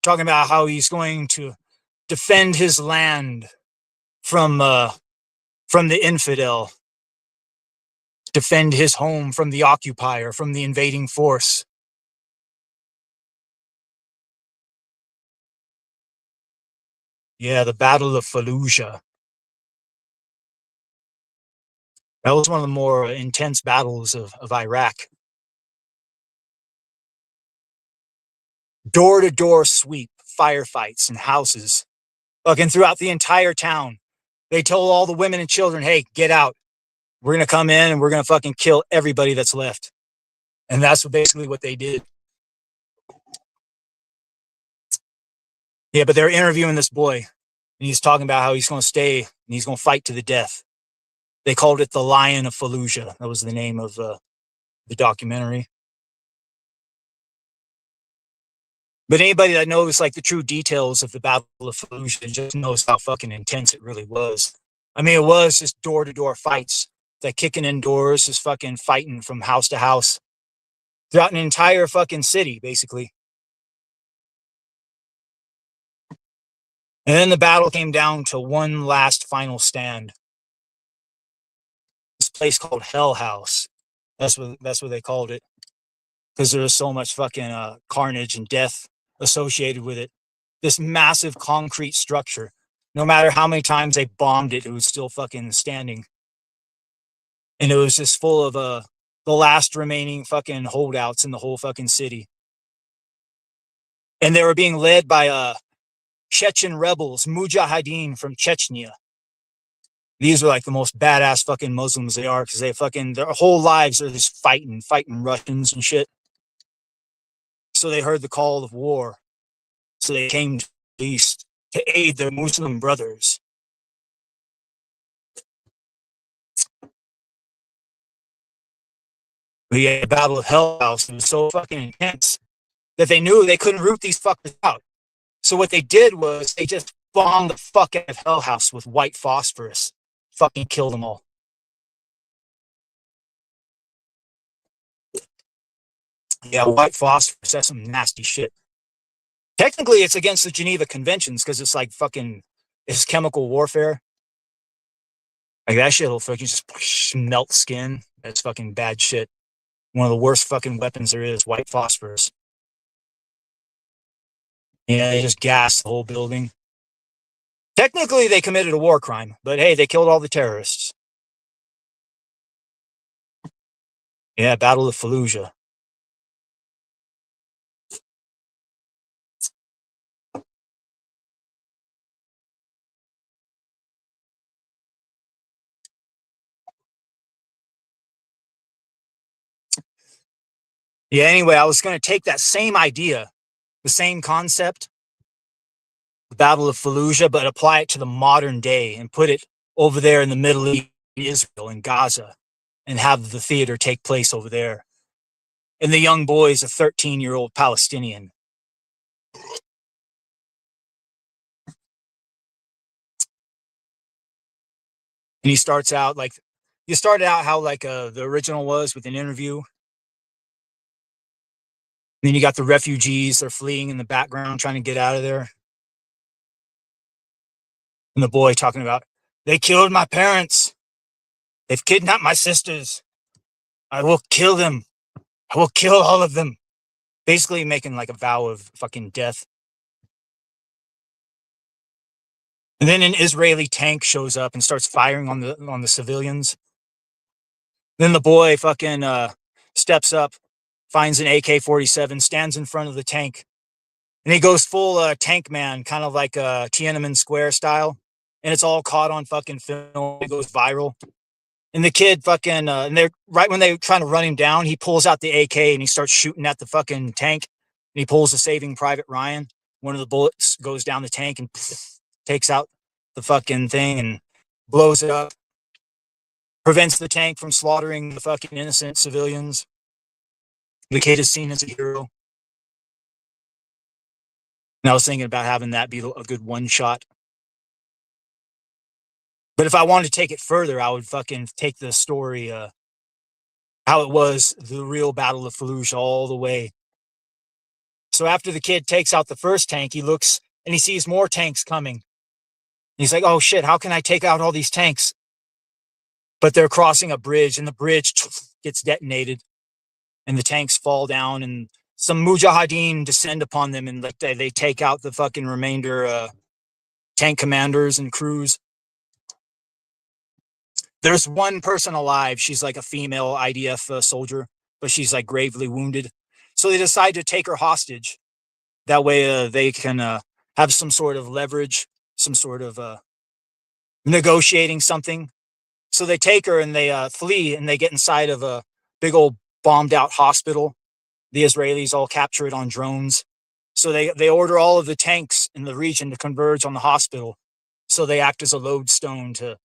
S2: talking about how he's going to defend his land from the infidel, defend his home from the occupier, from the invading force. Yeah, the Battle of Fallujah. That was one of the more intense battles of Iraq. Door to door sweep, firefights, and houses. Fucking throughout the entire town. They told all the women and children, hey, get out. We're going to come in and we're going to fucking kill everybody that's left. And that's basically what they did. Yeah, but they're interviewing this boy, and he's talking about how he's going to stay and he's going to fight to the death. They called it the Lion of Fallujah. That was the name of the documentary. But anybody that knows like the true details of the Battle of Fallujah just knows how fucking intense it really was. I mean, it was just door to door fights, like kicking in doors, just fucking fighting from house to house throughout an entire fucking city, basically. And then the battle came down to one last final stand. This place called Hell House. That's what they called it because there was so much fucking carnage and death associated with it. This massive concrete structure. No matter how many times they bombed it, it was still fucking standing. And it was just full of the last remaining fucking holdouts in the whole fucking city. And they were being led by Chechen rebels, Mujahideen from Chechnya. These are like the most badass fucking Muslims they are, because their whole lives are just fighting Russians and shit. So they heard the call of war. So they came to the east to aid their Muslim brothers. We had a battle of Hell House. It was so fucking intense that they knew they couldn't root these fuckers out. So what they did was they just bombed the fuck out of Hell House with white phosphorus. Fucking killed them all. Yeah, white phosphorus, that's some nasty shit. Technically, it's against the Geneva Conventions because it's like fucking, it's chemical warfare. Like that shit will fucking just melt skin. That's fucking bad shit. One of the worst fucking weapons there is, white phosphorus. Yeah, they just gassed the whole building. Technically, they committed a war crime, but hey, they killed all the terrorists. Yeah, Battle of Fallujah. Yeah, anyway, I was going to take that same idea, the same concept, the Battle of Fallujah, but apply it to the modern day and put it over there in the Middle East, Israel, and Gaza, and have the theater take place over there. And the young boy is a 13-year-old Palestinian. And he starts out like, you started out how like the original was with an interview. And then you got the refugees, they're fleeing in the background, trying to get out of there. And the boy talking about, they killed my parents. They've kidnapped my sisters. I will kill them. I will kill all of them. Basically making like a vow of fucking death. And then an Israeli tank shows up and starts firing on the civilians. Then the boy fucking steps up, finds an AK-47, stands in front of the tank, and he goes full tank man, kind of like Tiananmen Square style. And it's all caught on fucking film. It goes viral. And the kid fucking, and they're right when they're trying to run him down, he pulls out the AK and he starts shooting at the fucking tank. And he pulls the Saving Private Ryan. One of the bullets goes down the tank and takes out the fucking thing and blows it up. Prevents the tank from slaughtering the fucking innocent civilians. The kid is seen as a hero. And I was thinking about having that be a good one shot. But if I wanted to take it further, I would fucking take the story, how it was, the real Battle of Fallujah all the way. So after the kid takes out the first tank, he looks and he sees more tanks coming. He's like, oh shit, how can I take out all these tanks? But they're crossing a bridge and the bridge gets detonated and the tanks fall down and some mujahideen descend upon them and like they take out the fucking remainder tank commanders and crews. There's one person alive. She's like a female IDF soldier, but she's like gravely wounded. So they decide to take her hostage. That way they can have some sort of leverage, some sort of negotiating something. So they take her and they flee and they get inside of a big old bombed out hospital. The Israelis all capture it on drones. So they order all of the tanks in the region to converge on the hospital. So they act as a lodestone to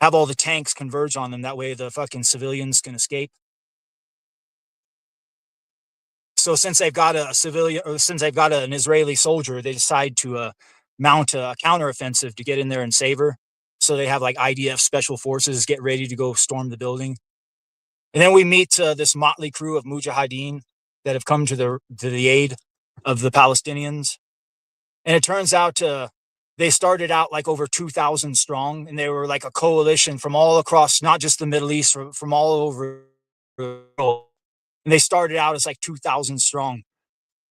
S2: have all the tanks converge on them. That way the fucking civilians can escape. So since they've got a civilian, or since they've got an Israeli soldier, they decide to mount a counteroffensive to get in there and save her. So they have like IDF special forces get ready to go storm the building. And then we meet this motley crew of mujahideen that have come to the aid of the Palestinians. And it turns out they started out like over 2,000 strong, and they were like a coalition from all across, not just the Middle East, from all over the world. And they started out as like 2,000 strong.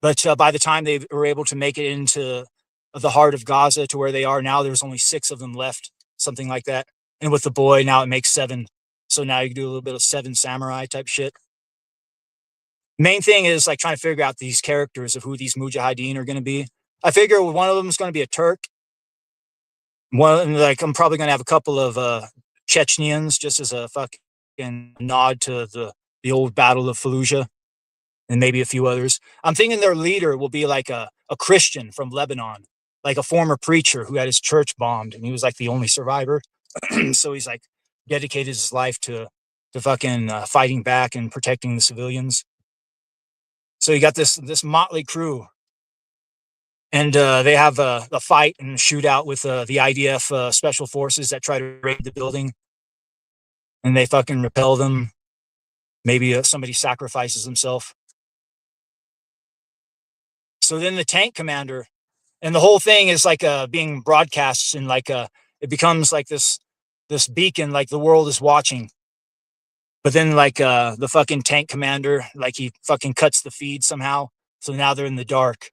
S2: But by the time they were able to make it into the heart of Gaza to where they are now, there's only 6 of them left, something like that. And with the boy, now it makes 7. So now you can do a little bit of 7 samurai type shit. Main thing is like trying to figure out these characters of who these mujahideen are going to be. I figure one of them is going to be a Turk. One, like, I'm probably gonna have a couple of Chechnyans just as a fucking nod to the old Battle of Fallujah, and maybe a few others. I'm thinking their leader will be like a Christian from Lebanon, like a former preacher who had his church bombed, and he was like the only survivor. So he's like dedicated his life to fucking fighting back and protecting the civilians. So you got this motley crew, and they have a fight and shootout with the IDF special forces that try to raid the building, and they fucking repel them. Maybe somebody sacrifices himself. So then the tank commander, and the whole thing is like being broadcast, and like it becomes like this beacon, like the world is watching. But then like the fucking tank commander, like he fucking cuts the feed somehow, so now they're in the dark.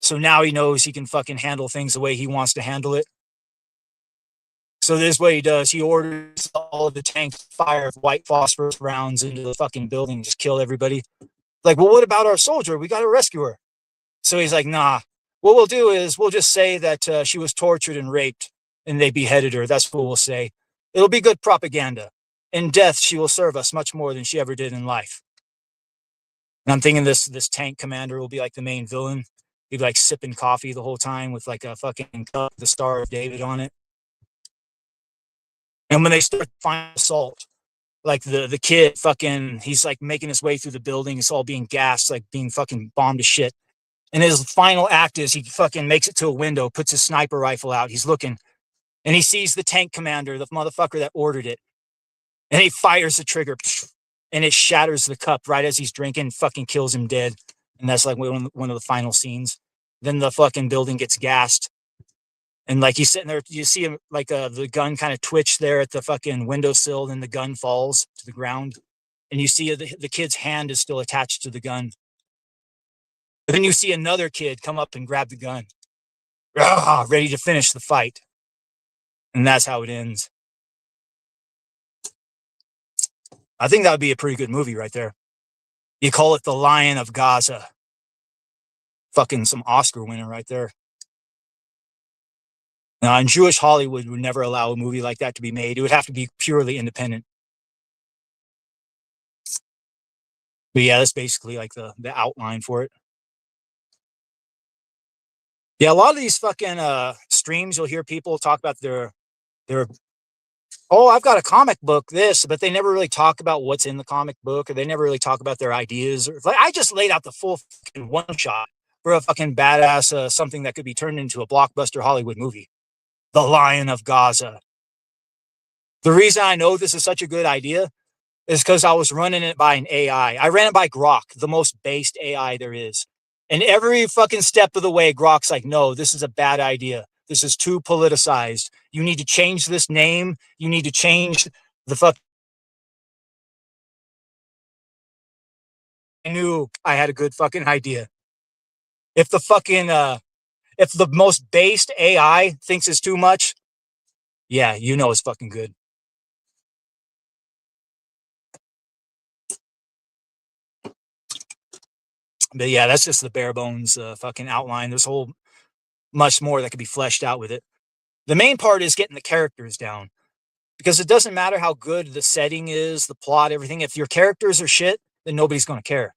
S2: So now he knows he can fucking handle things the way he wants to handle it. So this is what he does. He orders all of the tanks to fire white phosphorus rounds into the fucking building, just kill everybody. Like, well, what about our soldier? We got to rescue her. So he's like, nah. What we'll do is we'll just say that she was tortured and raped, and they beheaded her. That's what we'll say. It'll be good propaganda. In death, she will serve us much more than she ever did in life. And I'm thinking this tank commander will be like the main villain. He'd be like sipping coffee the whole time with like a fucking cup, the Star of David on it. And when they start the final assault, like the kid fucking, he's like making his way through the building. It's all being gassed, like being fucking bombed to shit. And his final act is he fucking makes it to a window, puts his sniper rifle out. He's looking, and he sees the tank commander, the motherfucker that ordered it. And he fires the trigger, and it shatters the cup right as he's drinking, fucking kills him dead. And that's like one of the final scenes. Then the fucking building gets gassed. And like he's sitting there, you see him like the gun kind of twitch there at the fucking windowsill, and the gun falls to the ground. And you see the kid's hand is still attached to the gun. But then you see another kid come up and grab the gun, ready to finish the fight. And that's how it ends. I think that would be a pretty good movie right there. You call it The Lion of Gaza. Fucking some Oscar winner right there. Now, in Jewish Hollywood would never allow a movie like that to be made. It would have to be purely independent. But yeah, that's basically like the outline for it. Yeah, a lot of these fucking streams, you'll hear people talk about their oh, I've got a comic book, this, but they never really talk about what's in the comic book, or they never really talk about their ideas. Or, like, I just laid out the full fucking one shot for a fucking badass something that could be turned into a blockbuster Hollywood movie. The Lion of Gaza. The reason I know this is such a good idea is because I was running it by an AI. I ran it by Grok, the most based AI there is. And every fucking step of the way, Grok's like, no, this is a bad idea. This is too politicized. You need to change this name. You need to change the fuck. I knew I had a good fucking idea. If the fucking, if the most based AI thinks it's too much, yeah, you know it's fucking good. But yeah, that's just the bare bones fucking outline. There's a whole much more that could be fleshed out with it. The main part is getting the characters down, because it doesn't matter how good the setting is, the plot, everything. If your characters are shit, then nobody's going to care.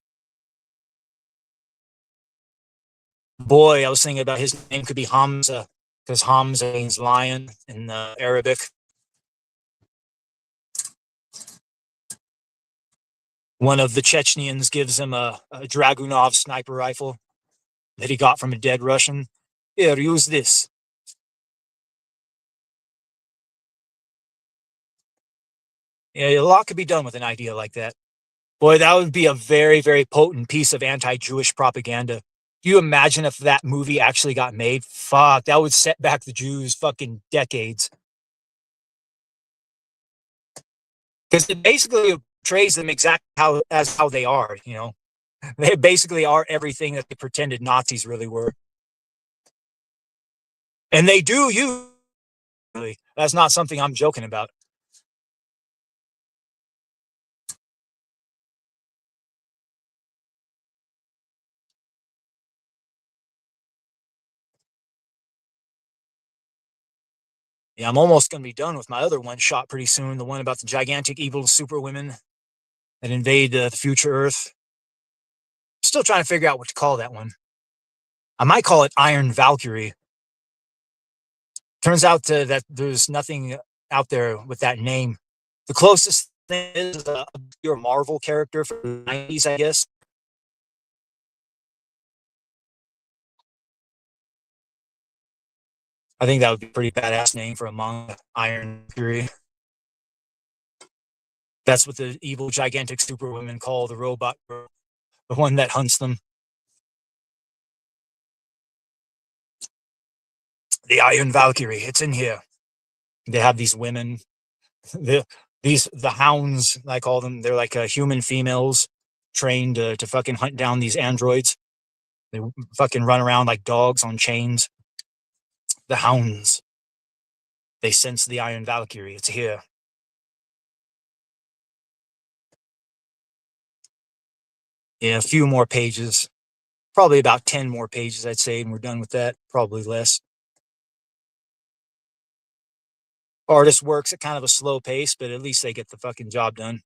S2: Boy, I was thinking about his name could be Hamza, because Hamza means lion in Arabic. One of the Chechnyans gives him a Dragunov sniper rifle that he got from a dead Russian. Here, use this. Yeah, a lot could be done with an idea like that. Boy, that would be a very, very potent piece of anti-Jewish propaganda. Do you imagine if that movie actually got made? Fuck, that would set back the Jews fucking decades. Because it basically portrays them exactly how they are, you know? They basically are everything that they pretended Nazis really were. And they do usually. That's not something I'm joking about. Yeah, I'm almost going to be done with my other one shot pretty soon. The one about the gigantic evil superwomen that invade the future Earth. Still trying to figure out what to call that one. I might call it Iron Valkyrie. Turns out that there's nothing out there with that name. The closest thing is a pure Marvel character from the 90s, I guess. I think that would be a pretty badass name for a manga, Iron Fury. That's what the evil, gigantic superwomen call the robot girl, the one that hunts them. The Iron Valkyrie, it's in here. They have these women, the hounds, I call them. They're like human females trained to fucking hunt down these androids. They fucking run around like dogs on chains. The hounds. They sense the Iron Valkyrie. It's here. Yeah, a few more pages. Probably about 10 more pages, I'd say, and we're done with that. Probably less. Artist works at kind of a slow pace, but at least they get the fucking job done.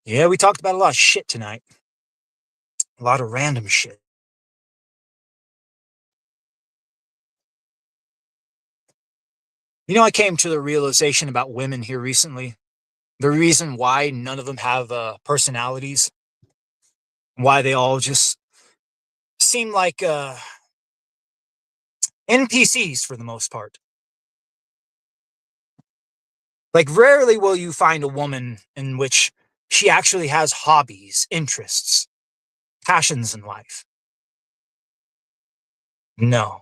S2: Yeah, we talked about a lot of shit tonight. A lot of random shit. You know, I came to the realization about women here recently. The reason why none of them have personalities, why they all just seem like NPCs for the most part. Like, rarely will you find a woman in which she actually has hobbies, interests, passions in life. No.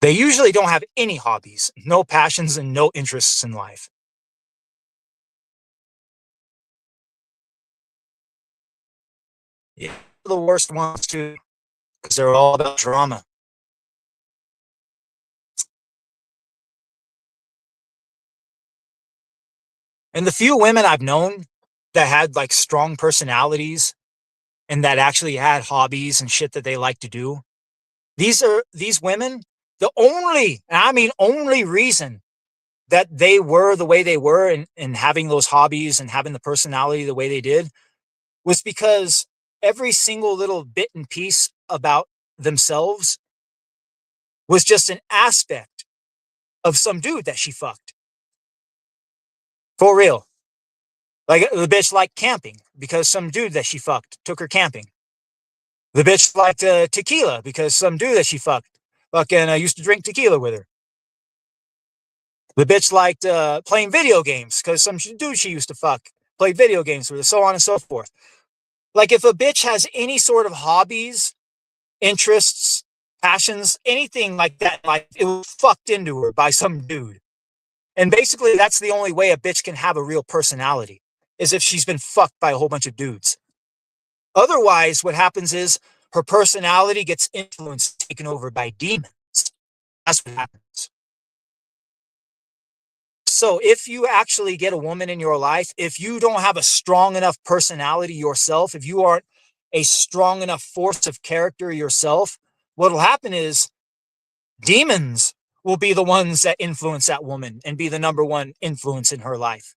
S2: They usually don't have any hobbies, no passions, and no interests in life. Yeah, the worst ones too, because they're all about drama. And the few women I've known that had like strong personalities and that actually had hobbies and shit that they like to do, these women, the only, and I mean only reason that they were the way they were and having those hobbies and having the personality the way they did was because every single little bit and piece about themselves was just an aspect of some dude that she fucked. For real. Like the bitch liked camping because some dude that she fucked took her camping. The bitch liked tequila because some dude that she fucked fucking used to drink tequila with her. The bitch liked playing video games because some dude she used to fuck played video games with her, so on and so forth. Like if a bitch has any sort of hobbies, interests, passions, anything like that, like it was fucked into her by some dude. And basically that's the only way a bitch can have a real personality, is if she's been fucked by a whole bunch of dudes. Otherwise, what happens is her personality gets influenced, taken over by demons. That's what happens. So if you actually get a woman in your life, if you don't have a strong enough personality yourself, if you aren't a strong enough force of character yourself, what'll happen is demons will be the ones that influence that woman and be the number one influence in her life.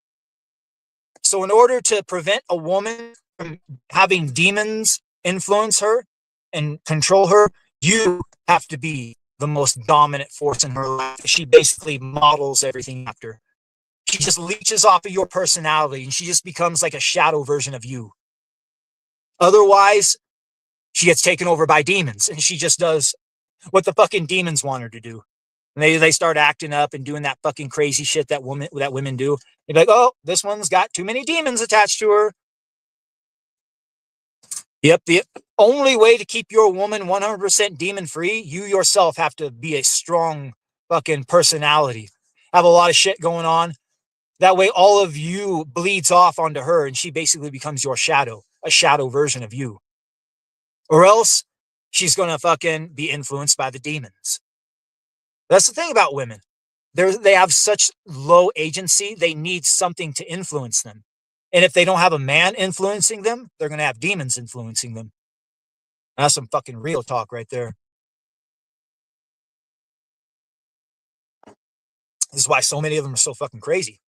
S2: So in order to prevent a woman from having demons influence her and control her, you have to be the most dominant force in her life. She basically models everything after. She just leeches off of your personality and she just becomes like a shadow version of you. Otherwise, she gets taken over by demons and she just does what the fucking demons want her to do. And they start acting up and doing that fucking crazy shit that women do. They're like, oh, this one's got too many demons attached to her. Yep, the only way to keep your woman 100% demon free, you yourself have to be a strong fucking personality. Have a lot of shit going on. That way all of you bleeds off onto her and she basically becomes your shadow, a shadow version of you. Or else she's going to fucking be influenced by the demons. That's the thing about women. They have such low agency. They need something to influence them. And if they don't have a man influencing them, they're going to have demons influencing them. That's some fucking real talk right there. This is why so many of them are so fucking crazy.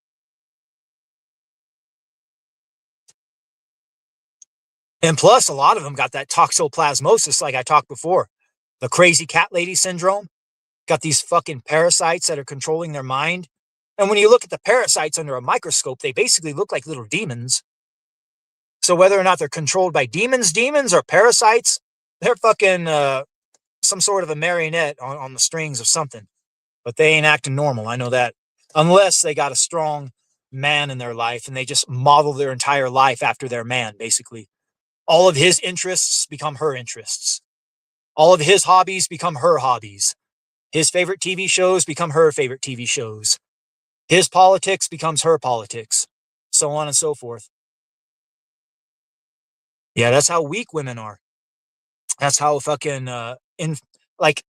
S2: And plus, a lot of them got that toxoplasmosis, like I talked before. The crazy cat lady syndrome. Got these fucking parasites that are controlling their mind. And when you look at the parasites under a microscope, they basically look like little demons. So whether or not they're controlled by demons or parasites, they're fucking some sort of a marionette on the strings of something. But they ain't acting normal. I know that. Unless they got a strong man in their life and they just model their entire life after their man, basically. All of his interests become her interests. All of his hobbies become her hobbies. His favorite TV shows become her favorite TV shows. His politics becomes her politics. So on and so forth. Yeah, that's how weak women are. That's how fucking, like,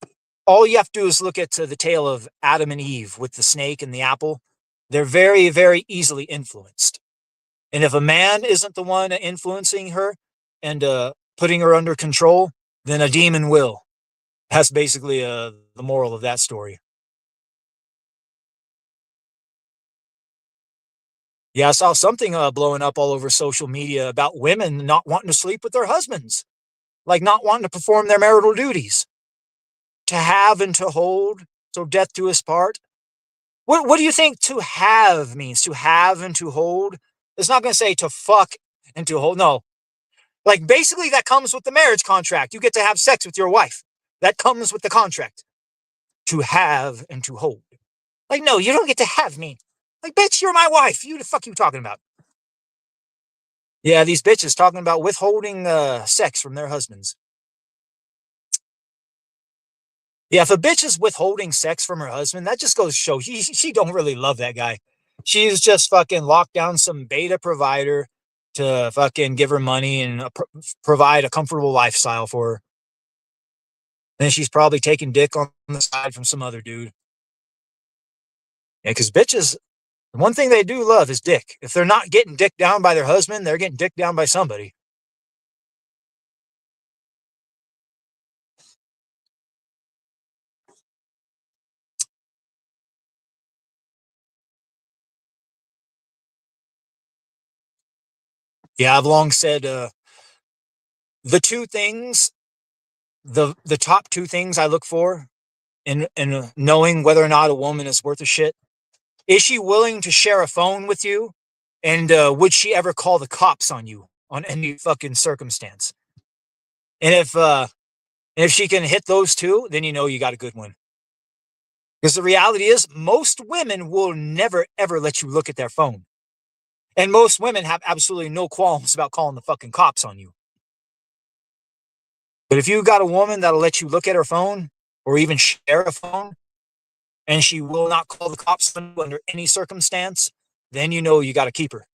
S2: all you have to do is look at the tale of Adam and Eve with the snake and the apple. They're very, very easily influenced. And if a man isn't the one influencing her and putting her under control, then a demon will. That's basically the moral of that story. Yeah, I saw something blowing up all over social media about women not wanting to sleep with their husbands, like not wanting to perform their marital duties, to have and to hold, so death do us part. What do you think to have means? To have and to hold? It's not going to say to fuck and to hold. No. Like, basically, that comes with the marriage contract. You get to have sex with your wife. That comes with the contract. To have and to hold. Like, no, you don't get to have me. Like, bitch, you're my wife. You the fuck you talking about? Yeah, these bitches talking about withholding sex from their husbands. Yeah, if a bitch is withholding sex from her husband, that just goes to show she don't really love that guy. She's just fucking locked down some beta provider to fucking give her money and provide a comfortable lifestyle for her. Then she's probably taking dick on the side from some other dude. Yeah, because bitches, the one thing they do love is dick. If they're not getting dick down by their husband, they're getting dick down by somebody. Yeah, I've long said the two things, the top two things I look for in knowing whether or not a woman is worth a shit. Is she willing to share a phone with you? And would she ever call the cops on you on any fucking circumstance? And if she can hit those two, then you know you got a good one. Because the reality is, most women will never ever let you look at their phone. And most women have absolutely no qualms about calling the fucking cops on you. But if you got a woman that'll let you look at her phone or even share a phone, and she will not call the cops on you under any circumstance, then you know you got to keep her.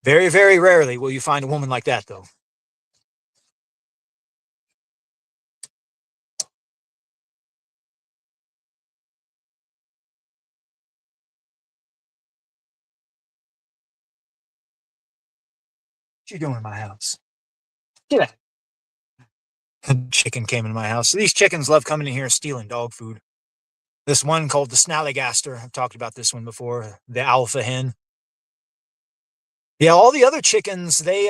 S2: Very, very rarely will you find a woman like that, though. What you doing in my house? Get out. A chicken came in my house. These chickens love coming in here stealing dog food. This one called the Snallygaster. I've talked about this one before. The alpha hen. Yeah, all the other chickens, they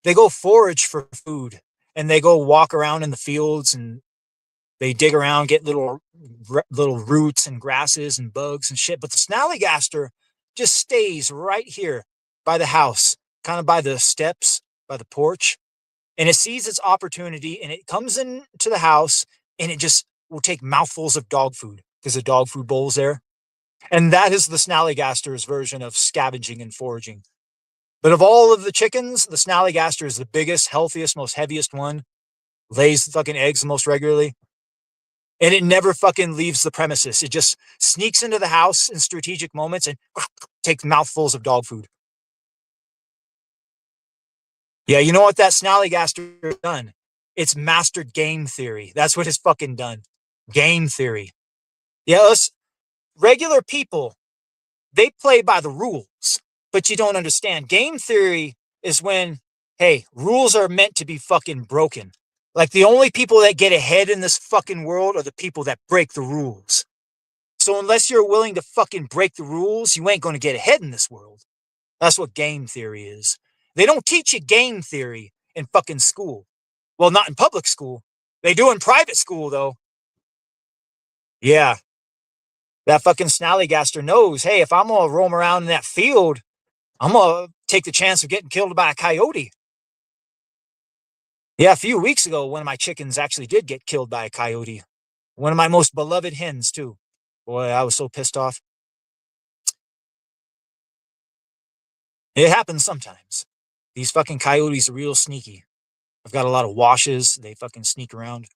S2: go forage for food and they go walk around in the fields and they dig around, get little roots and grasses and bugs and shit. But the Snallygaster just stays right here by the house, kind of by the steps, by the porch. And it sees its opportunity and it comes into the house and it just will take mouthfuls of dog food because the dog food bowl's there. And that is the Snallygaster's version of scavenging and foraging. But of all of the chickens, the Snallygaster is the biggest, healthiest, most heaviest one. Lays fucking eggs the most regularly. And it never fucking leaves the premises. It just sneaks into the house in strategic moments and takes mouthfuls of dog food. Yeah, you know what that snallygaster has done? It's mastered game theory. That's what it's fucking done. Game theory. Yeah, us regular people, they play by the rules, but you don't understand. Game theory is when, hey, rules are meant to be fucking broken. Like the only people that get ahead in this fucking world are the people that break the rules. So unless you're willing to fucking break the rules, you ain't going to get ahead in this world. That's what game theory is. They don't teach you game theory in fucking school. Well, not in public school. They do in private school, though. Yeah. That fucking snallygaster knows, hey, if I'm going to roam around in that field, I'm going to take the chance of getting killed by a coyote. Yeah, a few weeks ago, one of my chickens actually did get killed by a coyote. One of my most beloved hens, too. Boy, I was so pissed off. It happens sometimes. These fucking coyotes are real sneaky. I've got a lot of washes. They fucking sneak around.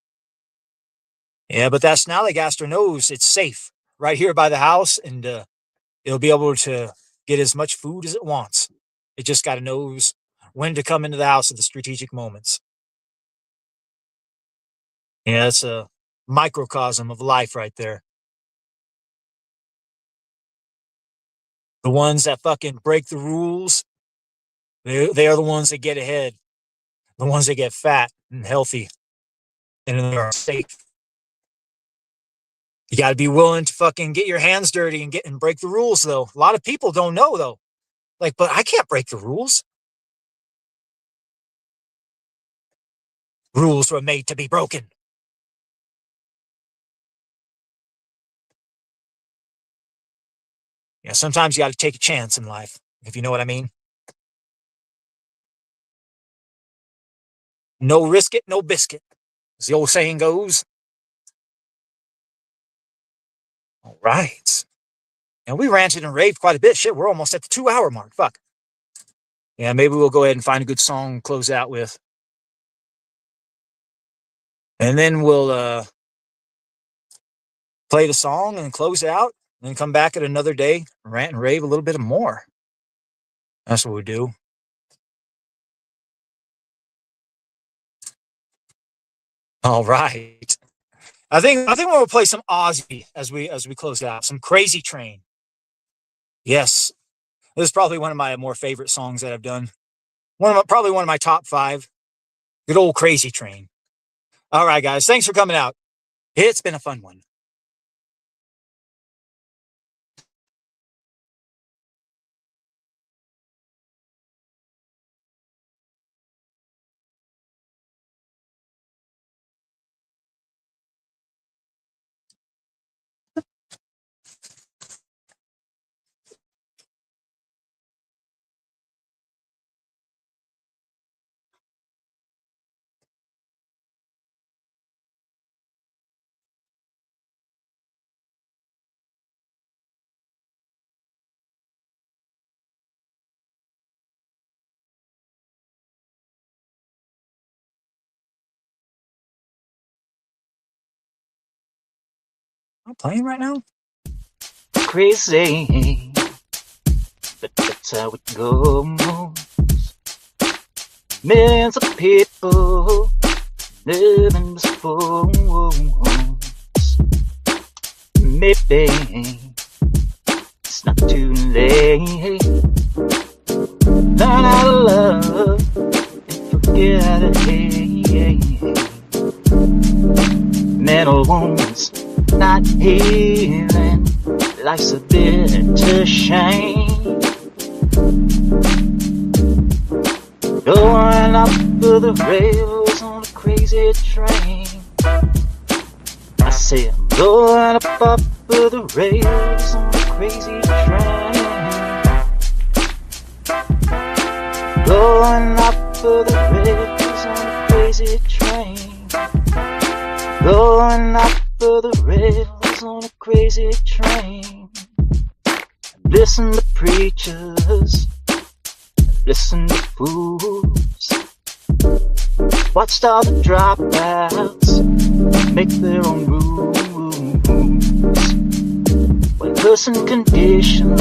S2: Yeah, but that snallygaster knows it's safe right here by the house, and it'll be able to get as much food as it wants. It just got to knows when to come into the house at the strategic moments. Yeah, it's a microcosm of life right there. The ones that fucking break the rules, they are the ones that get ahead. The ones that get fat and healthy and they are safe. You got to be willing to fucking get your hands dirty and break the rules, though. A lot of people don't know, though. Like, but I can't break the rules. Rules were made to be broken. Yeah, sometimes you got to take a chance in life, if you know what I mean. No risk it, no biscuit, as the old saying goes. All right. And we ranted and raved quite a bit. Shit, we're almost at the 2-hour mark. Fuck. Yeah, maybe we'll go ahead and find a good song to close out with. And then we'll play the song and close out, and then come back at another day, rant and rave a little bit more. That's what we do. All right. I think we'll play some Ozzy as we close out. Some Crazy Train. Yes. This is probably one of my more favorite songs that I've done. Probably one of my top 5. Good old Crazy Train. All right, guys. Thanks for coming out. It's been a fun one. I'm playing right now.
S1: Crazy, but that's how it goes. Millions of people living this fools. Maybe it's not too late. Learn how to love and forget how to hate. Mental wounds not healing. Life's a bitter shame. Going off of the rails on a crazy train. I say I'm going up of the rails on a crazy train. Going up of the rails on a crazy train. Going up of the rails on a crazy train. Listen to preachers, listen to fools. Watched all the dropouts make their own rules. One person conditioned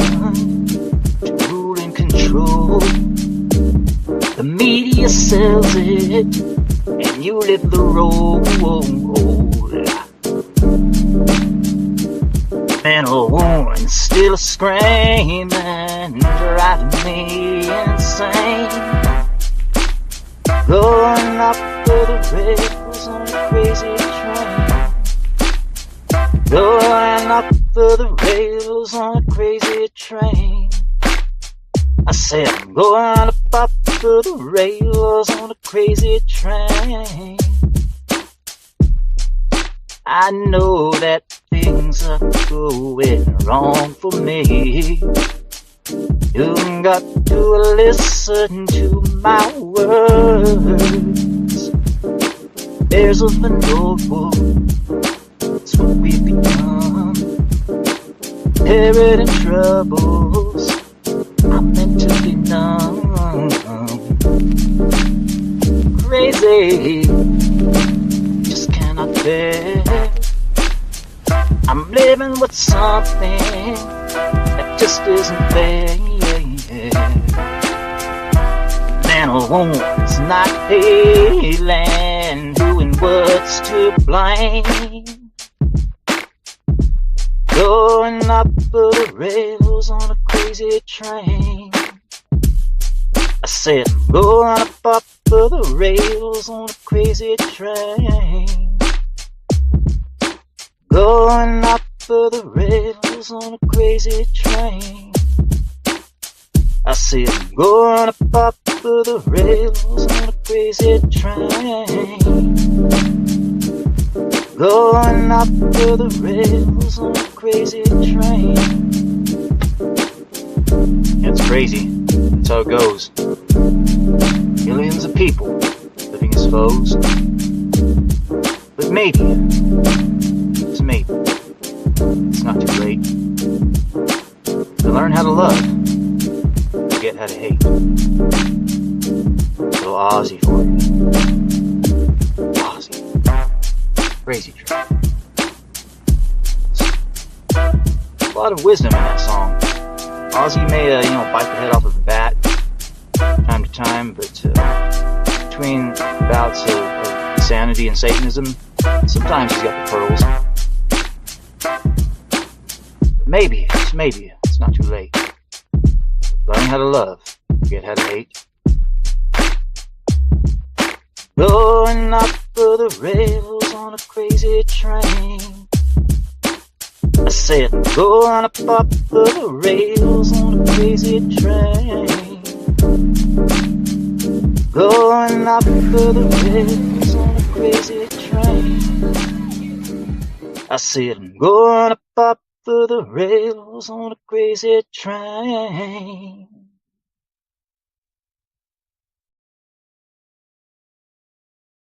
S1: to rule and control. The media sells it, and you live the role. Man or woman still screaming, driving me insane. Going up to the rails on a crazy train. Going up to the rails on a crazy train. I said I'm going up to the rails on a crazy train. I know that things are going wrong for me. You got to listen to my words. There's a no it's what we've become. Inheriting troubles, I'm meant to be numb. Crazy, just cannot bear. I'm living with something that just isn't fair. Man or woman's not feeling who and what's to blame. Going up the rails on a crazy train. I said I'm going up the rails on a crazy train. Going up the rails on a crazy train. I said I'm going up the rails on a crazy train. Going up the rails on a crazy train. Yeah, it's crazy. That's how it goes. Millions of people living as foes. But maybe, it's maybe, it's not too late to learn how to love, forget how to hate. So Ozzy for you. Ozzy. Crazy train. A lot of wisdom in that song. Ozzy may, bite the head off of a bat time to time, but between bouts of insanity and Satanism, sometimes he's got the pearls. But maybe, it's not too late. Learn how to love, forget how to hate. Going up the rails on a crazy train. I said I'm going up the rails on a crazy train. Going up the rails on a crazy train. I said I'm going up the rails on a crazy train.